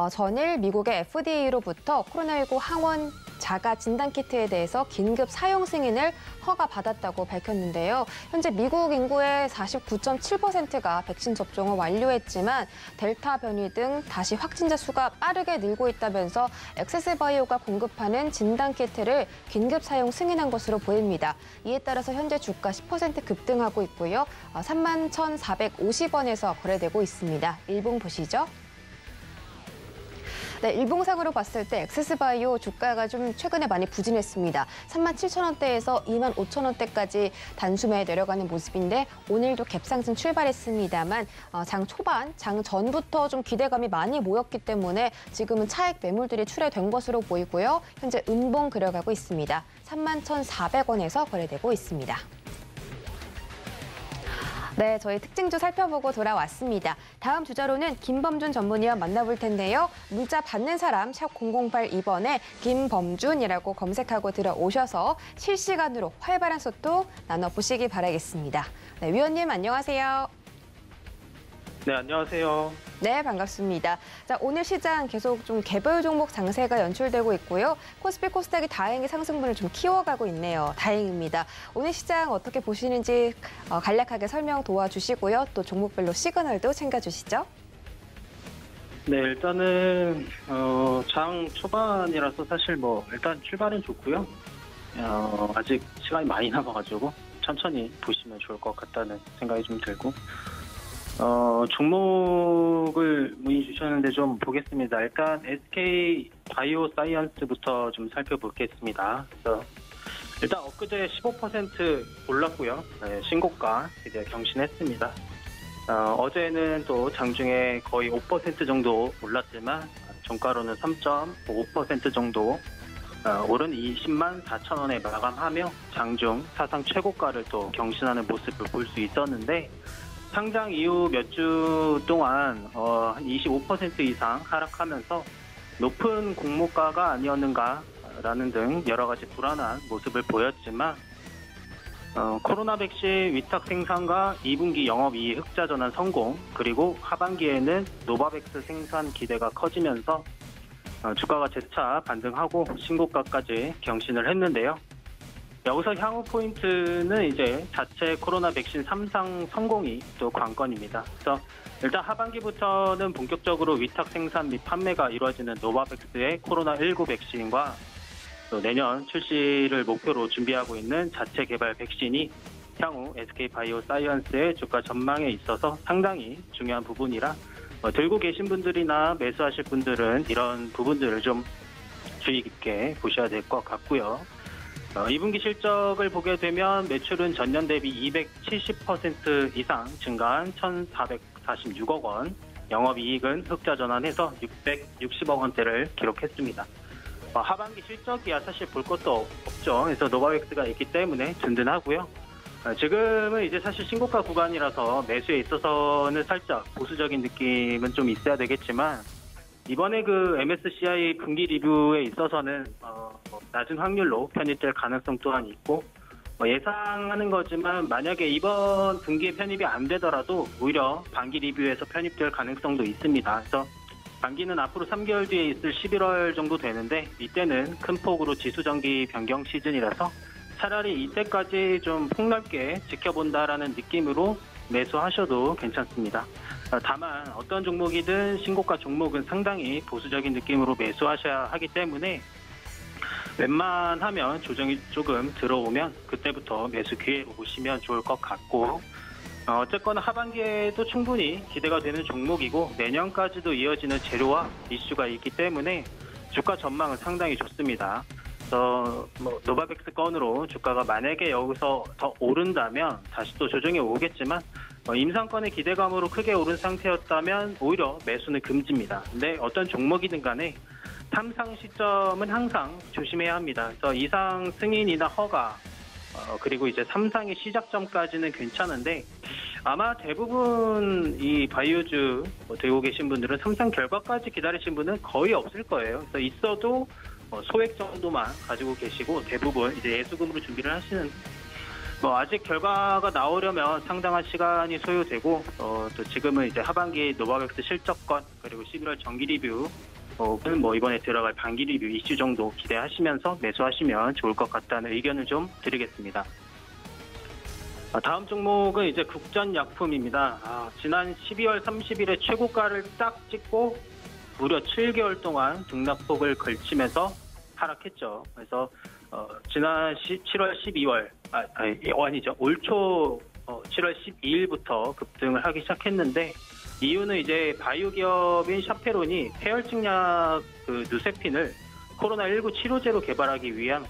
[SPEAKER 1] 전일 미국의 FDA로부터 코로나19 항원 자가 진단키트에 대해서 긴급 사용 승인을 허가받았다고 밝혔는데요. 현재 미국 인구의 49.7%가 백신 접종을 완료했지만 델타 변이 등 다시 확진자 수가 빠르게 늘고 있다면서 엑세스바이오가 공급하는 진단키트를 긴급 사용 승인한 것으로 보입니다. 이에 따라서 현재 주가 10% 급등하고 있고요. 31,450원에서 거래되고 있습니다. 일봉 보시죠. 네, 일봉상으로 봤을 때 엑세스바이오 주가가 좀 최근에 많이 부진했습니다. 37,000원대에서 25,000원대까지 단숨에 내려가는 모습인데 오늘도 갭상승 출발했습니다만 장 초반, 장 전부터 좀 기대감이 많이 모였기 때문에 지금은 차익 매물들이 출회된 것으로 보이고요. 현재 음봉 그려가고 있습니다. 31,400원에서 거래되고 있습니다. 네, 저희 특징주 살펴보고 돌아왔습니다. 다음 주자로는 김범준 전문위원 만나볼 텐데요. 문자 받는 사람 샵 0082번에 김범준이라고 검색하고 들어오셔서 실시간으로 활발한 소통 나눠보시기 바라겠습니다. 네, 위원님 안녕하세요.
[SPEAKER 4] 네, 안녕하세요.
[SPEAKER 1] 네, 반갑습니다. 자, 오늘 시장 계속 좀 개별 종목 장세가 연출되고 있고요. 코스피 코스닥이 다행히 상승분을 좀 키워가고 있네요. 다행입니다. 오늘 시장 어떻게 보시는지 간략하게 설명 도와주시고요. 또 종목별로 시그널도 챙겨주시죠.
[SPEAKER 4] 네, 일단은 장 초반이라서 사실 일단 출발은 좋고요. 아직 시간이 많이 남아가지고 천천히 보시면 좋을 것 같다는 생각이 좀 들고 종목을 문의 주셨는데 좀 보겠습니다. 일단 SK 바이오 사이언스부터 좀 살펴보겠습니다. 그래서 일단 엊그제 15% 올랐고요. 네, 신고가 이제 경신했습니다. 어제는 또 장중에 거의 5% 정도 올랐지만 종가로는 3.5% 정도 오른 20만 4천 원에 마감하며 장중 사상 최고가를 또 경신하는 모습을 볼 수 있었는데 상장 이후 몇 주 동안 한 25% 이상 하락하면서 높은 공모가가 아니었는가라는 등 여러 가지 불안한 모습을 보였지만 코로나 백신 위탁 생산과 2분기 영업이익 흑자 전환 성공 그리고 하반기에는 노바백스 생산 기대가 커지면서 주가가 재차 반등하고 신고가까지 경신을 했는데요. 여기서 향후 포인트는 이제 자체 코로나 백신 3상 성공이 또 관건입니다. 그래서 일단 하반기부터는 본격적으로 위탁 생산 및 판매가 이루어지는 노바백스의 코로나19 백신과 또 내년 출시를 목표로 준비하고 있는 자체 개발 백신이 향후 SK바이오사이언스의 주가 전망에 있어서 상당히 중요한 부분이라 들고 계신 분들이나 매수하실 분들은 이런 부분들을 좀 주의 깊게 보셔야 될 것 같고요. 2분기 실적을 보게 되면 매출은 전년 대비 270% 이상 증가한 1,446억 원, 영업이익은 흑자 전환해서 660억 원대를 기록했습니다. 하반기 실적이야 사실 볼 것도 없죠. 그래서 노바백스가 있기 때문에 든든하고요. 지금은 이제 사실 신고가 구간이라서 매수에 있어서는 살짝 보수적인 느낌은 좀 있어야 되겠지만 이번에 그 MSCI 분기 리뷰에 있어서는 낮은 확률로 편입될 가능성 또한 있고 예상하는 거지만 만약에 이번 분기에 편입이 안 되더라도 오히려 반기 리뷰에서 편입될 가능성도 있습니다. 그래서 반기는 앞으로 3개월 뒤에 있을 11월 정도 되는데 이때는 큰 폭으로 지수정기 변경 시즌이라서 차라리 이때까지 좀 폭넓게 지켜본다라는 느낌으로 매수하셔도 괜찮습니다. 다만 어떤 종목이든 신고가 종목은 상당히 보수적인 느낌으로 매수하셔야 하기 때문에 웬만하면 조정이 조금 들어오면 그때부터 매수 기회로 보시면 좋을 것 같고 어쨌거나 하반기에도 충분히 기대가 되는 종목이고 내년까지도 이어지는 재료와 이슈가 있기 때문에 주가 전망은 상당히 좋습니다. 그래서 노바백스 건으로 주가가 만약에 여기서 더 오른다면 다시 또 조정이 오겠지만 임상권의 기대감으로 크게 오른 상태였다면 오히려 매수는 금지입니다. 근데 어떤 종목이든 간에 탐상 시점은 항상 조심해야 합니다. 그래서 이상 승인이나 허가 그리고 이제 3상의 시작점까지는 괜찮은데 아마 대부분 이 바이오주 들고 계신 분들은 3상 결과까지 기다리신 분은 거의 없을 거예요. 그래서 있어도 소액 정도만 가지고 계시고 대부분 이제 예수금으로 준비를 하시는 아직 결과가 나오려면 상당한 시간이 소요되고 또 지금은 이제 하반기 노바백스 실적건 그리고 11월 정기 리뷰 혹은 뭐 이번에 들어갈 반기 리뷰 이슈 정도 기대하시면서 매수하시면 좋을 것 같다는 의견을 좀 드리겠습니다. 다음 종목은 이제 국전약품입니다. 지난 12월 30일에 최고가를 딱 찍고 무려 7개월 동안 등락폭을 걸치면서 하락했죠. 그래서 지난 7월 12월 아니죠. 올 초 7월 12일부터 급등을 하기 시작했는데 이유는 이제 바이오 기업인 샤페론이 폐혈증약 누세핀을 코로나19 치료제로 개발하기 위한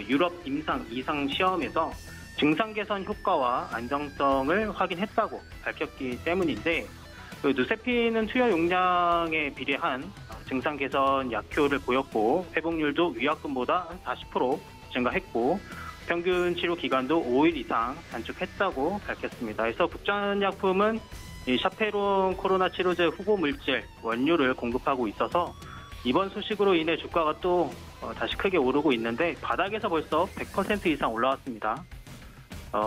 [SPEAKER 4] 유럽 임상 2상 시험에서 증상 개선 효과와 안정성을 확인했다고 밝혔기 때문인데 누세핀은 투여 용량에 비례한 증상 개선 약효를 보였고 회복률도 위약금보다 40% 증가했고 평균 치료 기간도 5일 이상 단축했다고 밝혔습니다. 그래서 국전약품은 이 샤페론 코로나 치료제 후보 물질 원료를 공급하고 있어서 이번 소식으로 인해 주가가 또 다시 크게 오르고 있는데 바닥에서 벌써 100% 이상 올라왔습니다.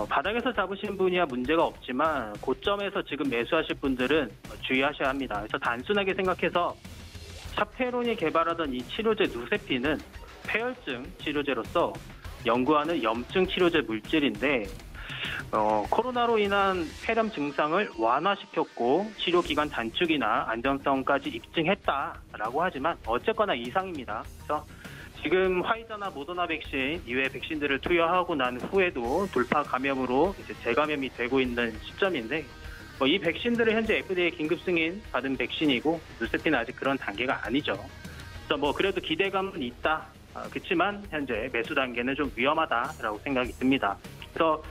[SPEAKER 4] 바닥에서 잡으신 분이야 문제가 없지만 고점에서 지금 매수하실 분들은 주의하셔야 합니다. 그래서 단순하게 생각해서 샤페론이 개발하던 이 치료제 누세핀은 폐혈증 치료제로서 연구하는 염증 치료제 물질인데 코로나로 인한 폐렴 증상을 완화시켰고 치료 기간 단축이나 안정성까지 입증했다라고 하지만 어쨌거나 이상입니다. 그래서 지금 화이자나 모더나 백신 이외 백신들을 투여하고 난 후에도 돌파 감염으로 이제 재감염이 되고 있는 시점인데 이 백신들은 현재 FDA 긴급 승인 받은 백신이고 누세핀은 아직 그런 단계가 아니죠. 그래서 그래도 기대감은 있다. 그렇지만 현재 매수 단계는 좀 위험하다라고 생각이 듭니다. 그래서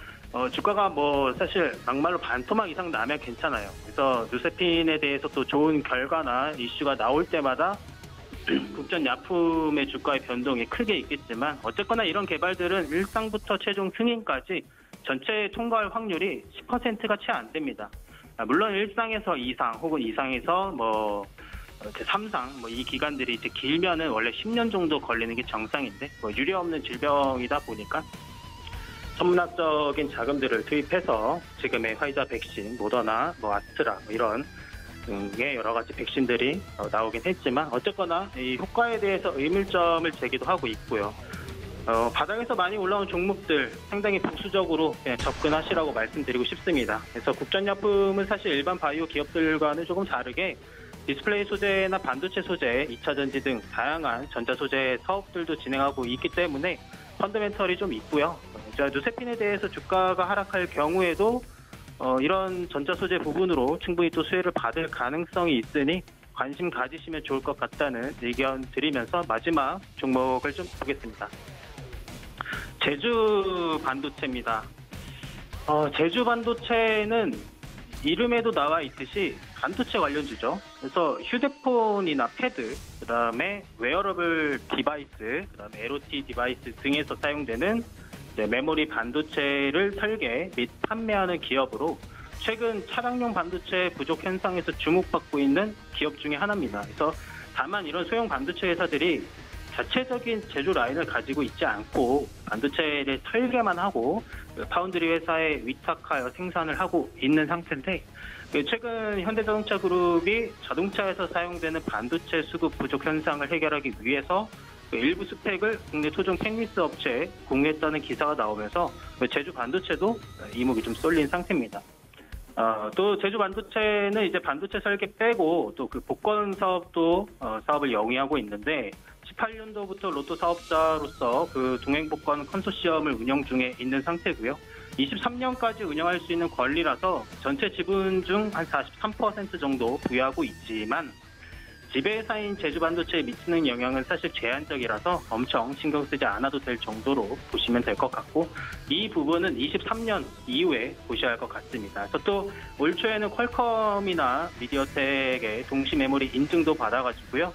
[SPEAKER 4] 주가가 사실 막말로 반토막 이상 나면 괜찮아요. 그래서 누세핀에 대해서 또 좋은 결과나 이슈가 나올 때마다 국전약품의 주가의 변동이 크게 있겠지만 어쨌거나 이런 개발들은 일상부터 최종 승인까지 전체 통과할 확률이 10%가 채 안 됩니다. 물론 일상에서 2상 혹은 2상에서 3상 이 기간들이 이제 길면은 원래 10년 정도 걸리는 게 정상인데 유례 없는 질병이다 보니까 천문학적인 자금들을 투입해서 지금의 화이자 백신, 모더나, 아스트라 이런 등의 여러 가지 백신들이 나오긴 했지만 어쨌거나 이 효과에 대해서 의문점을 제기도 하고 있고요. 바닥에서 많이 올라온 종목들 상당히 보수적으로 그냥 접근하시라고 말씀드리고 싶습니다. 그래서 국전약품은 사실 일반 바이오 기업들과는 조금 다르게 디스플레이 소재나 반도체 소재, 2차전지 등 다양한 전자소재 사업들도 진행하고 있기 때문에 펀더멘털이 좀 있고요. 누세핀에 대해서 주가가 하락할 경우에도 이런 전자소재 부분으로 충분히 또 수혜를 받을 가능성이 있으니 관심 가지시면 좋을 것 같다는 의견 드리면서 마지막 종목을 좀 보겠습니다. 제주 반도체입니다. 제주 반도체는 이름에도 나와 있듯이 반도체 관련주죠. 그래서 휴대폰이나 패드, 그다음에 웨어러블 디바이스, 그다음에 LOT 디바이스 등에서 사용되는 메모리 반도체를 설계 및 판매하는 기업으로 최근 차량용 반도체 부족 현상에서 주목받고 있는 기업 중에 하나입니다. 그래서 다만 이런 소형 반도체 회사들이 자체적인 제조 라인을 가지고 있지 않고 반도체를 설계만 하고 파운드리 회사에 위탁하여 생산을 하고 있는 상태인데 최근 현대자동차 그룹이 자동차에서 사용되는 반도체 수급 부족 현상을 해결하기 위해서 일부 스펙을 국내 토종 캔리스 업체에 공유했다는 기사가 나오면서 제주 반도체도 이목이 좀 쏠린 상태입니다. 또 제주 반도체는 이제 반도체 설계 빼고 또 그 복권 사업도 사업을 영위하고 있는데 18년도부터 로또 사업자로서 그 동행복권 컨소시엄을 운영 중에 있는 상태고요. 23년까지 운영할 수 있는 권리라서 전체 지분 중 한 43% 정도 부여하고 있지만 지배사인 제주반도체에 미치는 영향은 사실 제한적이라서 엄청 신경 쓰지 않아도 될 정도로 보시면 될 것 같고 이 부분은 23년 이후에 보셔야 할 것 같습니다. 그래서 또 올 초에는 퀄컴이나 미디어텍의 동시 메모리 인증도 받아가지고요.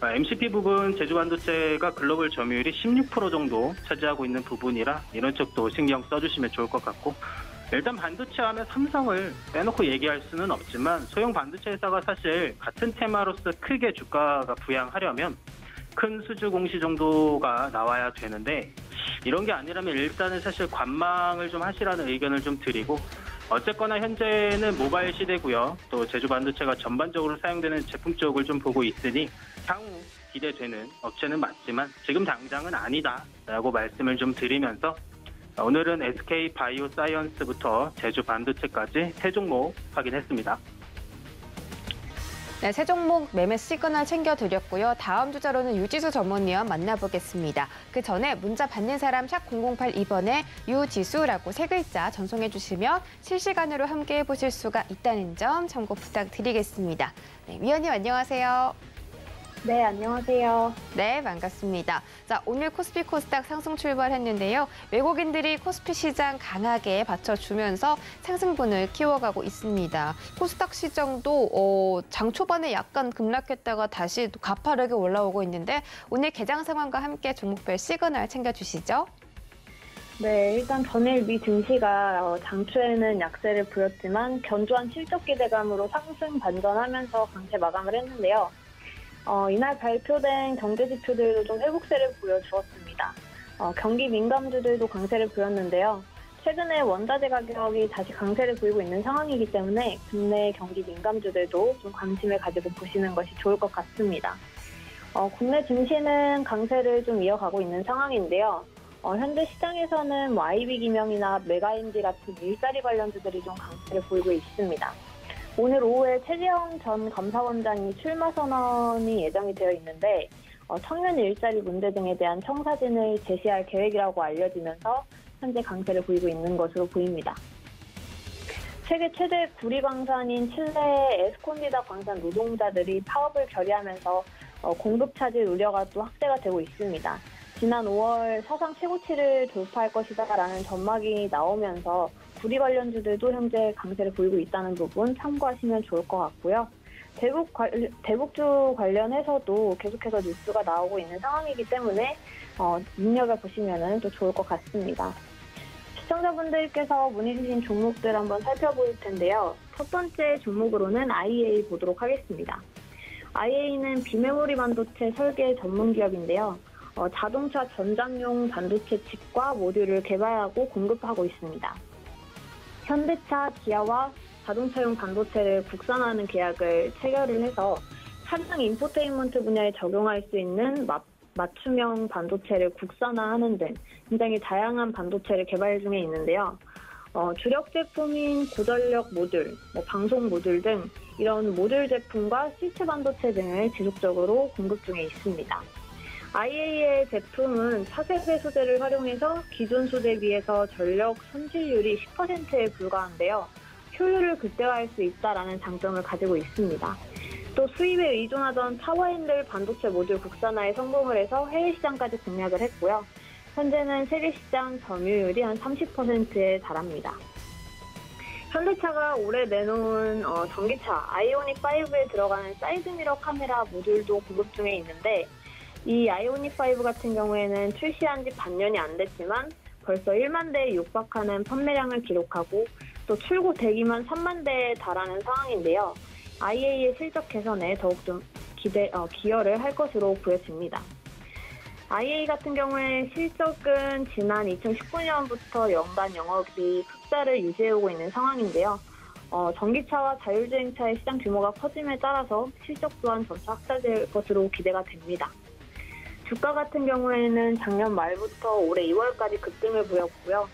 [SPEAKER 4] MCP 부분 제주반도체가 글로벌 점유율이 16% 정도 차지하고 있는 부분이라 이런 쪽도 신경 써주시면 좋을 것 같고 일단 반도체 하면 삼성을 빼놓고 얘기할 수는 없지만 소형 반도체 회사가 사실 같은 테마로서 크게 주가가 부양하려면 큰 수주 공시 정도가 나와야 되는데 이런 게 아니라면 일단은 사실 관망을 좀 하시라는 의견을 좀 드리고 어쨌거나 현재는 모바일 시대고요. 또 제주 반도체가 전반적으로 사용되는 제품 쪽을 좀 보고 있으니 향후 기대되는 업체는 맞지만 지금 당장은 아니다라고 말씀을 좀 드리면서 오늘은 SK 바이오 사이언스부터 제주 반도체까지 세 종목 확인했습니다.
[SPEAKER 1] 네, 세 종목 매매 시그널 챙겨드렸고요. 다음 주자로는 유지수 전문위원 만나보겠습니다. 그 전에 문자 받는 사람 샵 0082번에 유지수라고 세 글자 전송해 주시면 실시간으로 함께 해보실 수가 있다는 점 참고 부탁드리겠습니다. 네, 위원님 안녕하세요.
[SPEAKER 5] 네, 안녕하세요.
[SPEAKER 1] 네, 반갑습니다. 자, 오늘 코스피 코스닥 상승 출발했는데요. 외국인들이 코스피 시장 강하게 받쳐주면서 상승분을 키워가고 있습니다. 코스닥 시장도 장 초반에 약간 급락했다가 다시 가파르게 올라오고 있는데 오늘 개장 상황과 함께 종목별 시그널 챙겨주시죠.
[SPEAKER 5] 네, 일단 전일 미 증시가 장초에는 약세를 보였지만 견조한 실적 기대감으로 상승 반전하면서 강세 마감을 했는데요. 이날 발표된 경제 지표들도 좀 회복세를 보여주었습니다. 경기 민감주들도 강세를 보였는데요. 최근에 원자재 가격이 다시 강세를 보이고 있는 상황이기 때문에 국내 경기 민감주들도 좀 관심을 가지고 보시는 것이 좋을 것 같습니다. 국내 증시는 강세를 좀 이어가고 있는 상황인데요. 현재 시장에서는 IB 기명이나 메가인지 같은 일자리 관련주들이 좀 강세를 보이고 있습니다. 오늘 오후에 최재형 전 감사원장이 출마 선언이 예정이 되어 있는데 청년 일자리 문제 등에 대한 청사진을 제시할 계획이라고 알려지면서 현재 강세를 보이고 있는 것으로 보입니다. 세계 최대 구리광산인 칠레의 에스콘디다 광산 노동자들이 파업을 결의하면서 공급 차질 우려가 또 확대가 되고 있습니다. 지난 5월 사상 최고치를 돌파할 것이다라는 전망이 나오면서 구리 관련주들도 현재 강세를 보이고 있다는 부분 참고하시면 좋을 것 같고요. 대북주 관련해서도 계속해서 뉴스가 나오고 있는 상황이기 때문에 눈여겨보시면 또 좋을 것 같습니다. 시청자분들께서 문의 주신 종목들 한번 살펴볼 텐데요. 첫 번째 종목으로는 IEA 보도록 하겠습니다. IEA는 비메모리 반도체 설계 전문 기업인데요. 자동차 전장용 반도체 칩과 모듈을 개발하고 공급하고 있습니다. 현대차, 기아와 자동차용 반도체를 국산화하는 계약을 체결을 해서 차량 인포테인먼트 분야에 적용할 수 있는 맞춤형 반도체를 국산화하는 등 굉장히 다양한 반도체를 개발 중에 있는데요. 주력 제품인 고전력 모듈, 방송 모듈 등 이런 모듈 제품과 실체 반도체 등을 지속적으로 공급 중에 있습니다. IEA의 제품은 차세대 소재를 활용해서 기존 소재에 비해서 전력 손실률이 10%에 불과한데요. 효율을 극대화할 수 있다는 장점을 가지고 있습니다. 또 수입에 의존하던 타워핸들 반도체 모듈 국산화에 성공을 해서 해외 시장까지 공략을 했고요. 현재는 세계 시장 점유율이 한 30%에 달합니다. 현대차가 올해 내놓은 전기차 아이오닉5에 들어가는 사이드미러 카메라 모듈도 공급 중에 있는데 이 아이오닉5 같은 경우에는 출시한 지 반년이 안 됐지만 벌써 1만 대에 육박하는 판매량을 기록하고 또 출고 대기만 3만 대에 달하는 상황인데요. IEA의 실적 개선에 더욱 좀 기여를 할 것으로 보여집니다. IEA 같은 경우에 실적은 지난 2019년부터 연간 영업이 흑자를 유지해오고 있는 상황인데요. 전기차와 자율주행차의 시장 규모가 커짐에 따라서 실적 또한 점차 확대될 것으로 기대가 됩니다. 주가 같은 경우에는 작년 말부터 올해 2월까지 급등을 보였고요.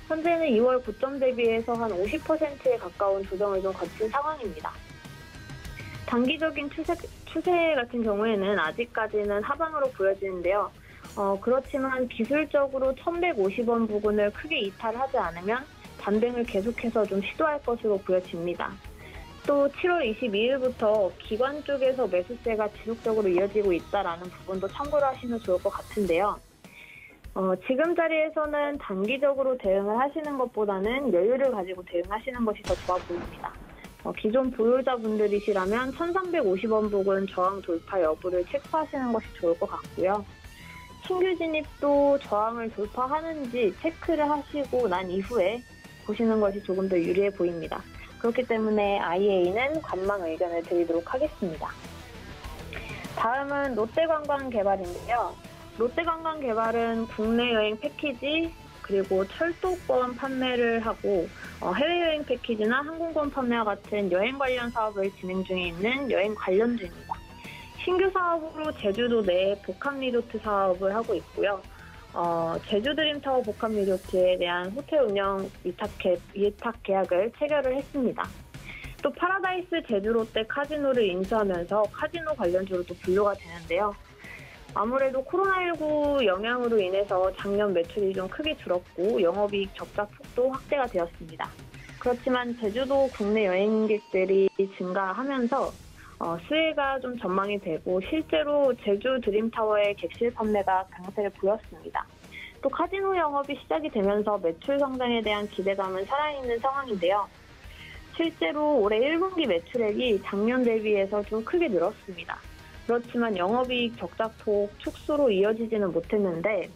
[SPEAKER 5] 현재는 2월 고점 대비해서 한 50%에 가까운 조정을 좀 거친 상황입니다. 단기적인 추세 같은 경우에는 아직까지는 하방으로 보여지는데요. 그렇지만 기술적으로 1150원 부근을 크게 이탈하지 않으면 반등을 계속해서 좀 시도할 것으로 보여집니다. 또 7월 22일부터 기관 쪽에서 매수세가 지속적으로 이어지고 있다는 부분도 참고를 하시면 좋을 것 같은데요. 지금 자리에서는 단기적으로 대응을 하시는 것보다는 여유를 가지고 대응하시는 것이 더 좋아 보입니다. 기존 보유자분들이시라면 1350원 부근 저항 돌파 여부를 체크하시는 것이 좋을 것 같고요. 신규 진입도 저항을 돌파하는지 체크를 하시고 난 이후에 보시는 것이 조금 더 유리해 보입니다. 그렇기 때문에 IEA는 관망 의견을 드리도록 하겠습니다. 다음은 롯데관광개발인데요. 롯데관광개발은 국내 여행 패키지, 그리고 철도권 판매를 하고 해외여행 패키지나 항공권 판매와 같은 여행 관련 사업을 진행 중에 있는 여행 관련주입니다. 신규 사업으로 제주도 내 복합 리조트 사업을 하고 있고요. 제주 드림타워 복합 리조트에 대한 호텔 운영 위탁 계약을 체결을 했습니다. 또 파라다이스 제주 롯데 카지노를 인수하면서 카지노 관련주로 또 분류가 되는데요. 아무래도 코로나19 영향으로 인해서 작년 매출이 좀 크게 줄었고 영업이익 적자 폭도 확대가 되었습니다. 그렇지만 제주도 국내 여행객들이 증가하면서 수혜가 좀 전망이 되고 실제로 제주 드림타워의 객실 판매가 강세를 보였습니다. 또 카지노 영업이 시작이 되면서 매출 성장에 대한 기대감은 살아있는 상황인데요. 실제로 올해 1분기 매출액이 작년 대비해서 좀 크게 늘었습니다. 그렇지만 영업이익 적자폭 축소로 이어지지는 못했는데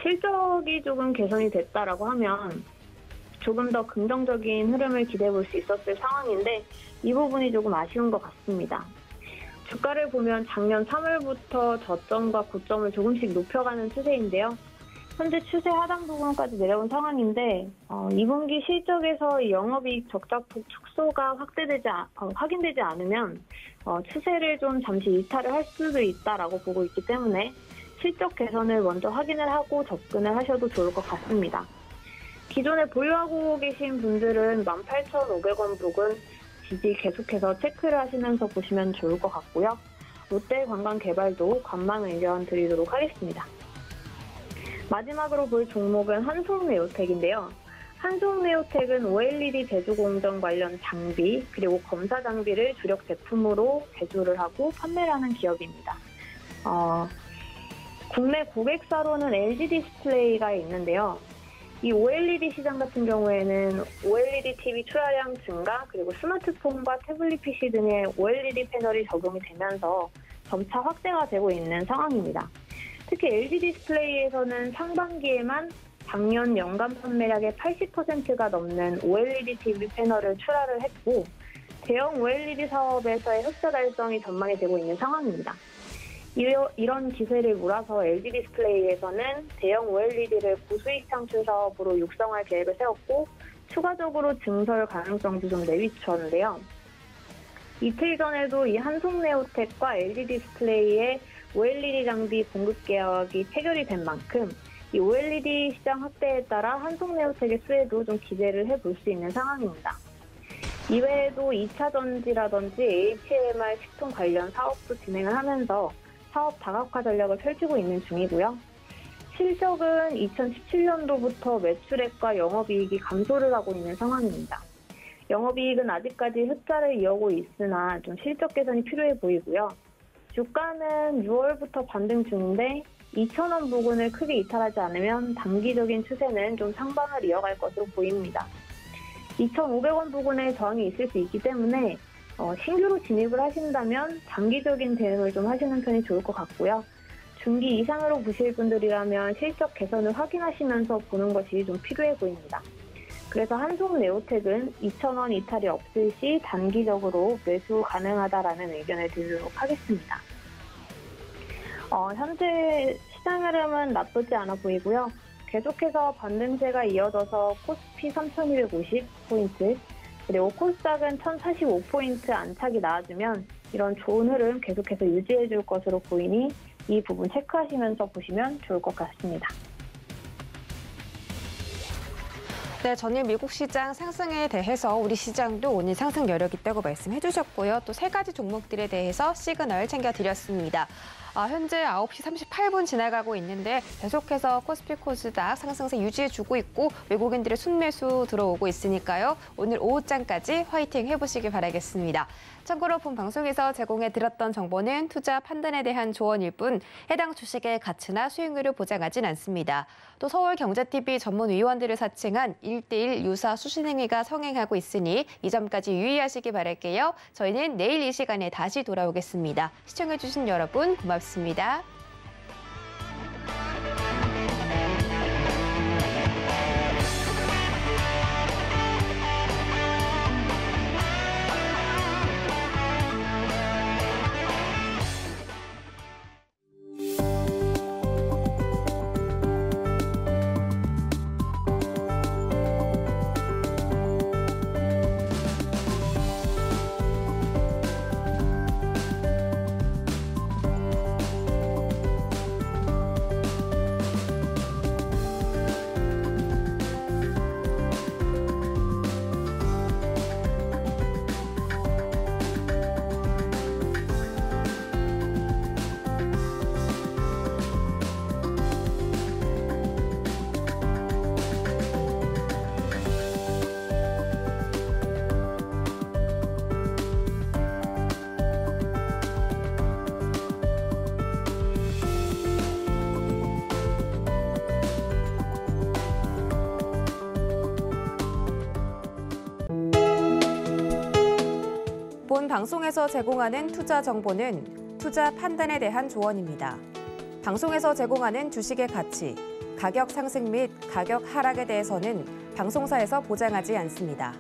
[SPEAKER 5] 실적이 조금 개선이 됐다라고 하면 조금 더 긍정적인 흐름을 기대해 볼 수 있었을 상황인데 이 부분이 조금 아쉬운 것 같습니다. 주가를 보면 작년 3월부터 저점과 고점을 조금씩 높여가는 추세인데요. 현재 추세 하단 부분까지 내려온 상황인데 2분기 실적에서 이 영업이익 적자폭 축소가 확인되지 않으면 추세를 좀 잠시 이탈을 할 수도 있다라고 보고 있기 때문에 실적 개선을 먼저 확인을 하고 접근을 하셔도 좋을 것 같습니다. 기존에 보유하고 계신 분들은 18,500원 부근 지지 계속해서 체크를 하시면서 보시면 좋을 것 같고요. 롯데관광개발도 관망 의견 드리도록 하겠습니다. 마지막으로 볼 종목은 한송네오텍인데요. 한송네오텍은 OLED 제조공정 관련 장비 그리고 검사 장비를 주력 제품으로 제조를 하고 판매를 하는 기업입니다. 국내 고객사로는 LG 디스플레이가 있는데요. 이 OLED 시장 같은 경우에는 OLED TV 출하량 증가 그리고 스마트폰과 태블릿 PC 등의 OLED 패널이 적용이 되면서 점차 확대가 되고 있는 상황입니다. 특히 LG 디스플레이에서는 상반기에만 작년 연간 판매량의 80%가 넘는 OLED TV 패널을 출하를 했고 대형 OLED 사업에서의 흑자 달성이 전망이 되고 있는 상황입니다. 이런 기세를 몰아서 LG 디스플레이에서는 대형 OLED를 고수익 창출 사업으로 육성할 계획을 세웠고 추가적으로 증설 가능성도 좀 내비쳤는데요. 이틀 전에도 이 한송네오텍과 LG 디스플레이의 OLED 장비 공급 계약이 체결이 된 만큼 이 OLED 시장 확대에 따라 한송네오텍의 수혜도 좀 기대를 해볼 수 있는 상황입니다. 이외에도 2차 전지라든지 HMR 식품 관련 사업도 진행을 하면서 사업 다각화 전략을 펼치고 있는 중이고요. 실적은 2017년도부터 매출액과 영업이익이 감소를 하고 있는 상황입니다. 영업이익은 아직까지 흑자를 이어오고 있으나 좀 실적 개선이 필요해 보이고요. 주가는 6월부터 반등 중인데 2,000원 부근을 크게 이탈하지 않으면 단기적인 추세는 좀 상방을 이어갈 것으로 보입니다. 2,500원 부근에 저항이 있을 수 있기 때문에 신규로 진입을 하신다면 단기적인 대응을 좀 하시는 편이 좋을 것 같고요. 중기 이상으로 보실 분들이라면 실적 개선을 확인하시면서 보는 것이 좀 필요해 보입니다. 그래서 한송네오텍은 2,000원 이탈이 없을 시 단기적으로 매수 가능하다라는 의견을 드리도록 하겠습니다. 현재 시장 흐름은 나쁘지 않아 보이고요. 계속해서 반등세가 이어져서 코스피 3,250포인트, 그리고 코스닥은 1,045포인트 안착이 나와주면 이런 좋은 흐름 계속해서 유지해줄 것으로 보이니 이 부분 체크하시면서 보시면 좋을 것 같습니다.
[SPEAKER 1] 네, 전일 미국 시장 상승에 대해서 우리 시장도 오늘 상승 여력이 있다고 말씀해 주셨고요. 또 세 가지 종목들에 대해서 시그널 챙겨드렸습니다. 현재 9시 38분 지나가고 있는데 계속해서 코스피 코스닥 상승세 유지해주고 있고 외국인들의 순매수 들어오고 있으니까요. 오늘 오후장까지 화이팅 해보시길 바라겠습니다. 참고로 본 방송에서 제공해드렸던 정보는 투자 판단에 대한 조언일 뿐 해당 주식의 가치나 수익률을 보장하진 않습니다. 또 서울경제TV 전문위원들을 사칭한 1:1 유사 수신행위가 성행하고 있으니 이 점까지 유의하시기 바랄게요. 저희는 내일 이 시간에 다시 돌아오겠습니다. 시청해주신 여러분 고맙습니다. 본 방송에서 제공하는 투자 정보는 투자 판단에 대한 조언입니다. 방송에서 제공하는 주식의 가치, 가격 상승 및 가격 하락에 대해서는 방송사에서 보장하지 않습니다.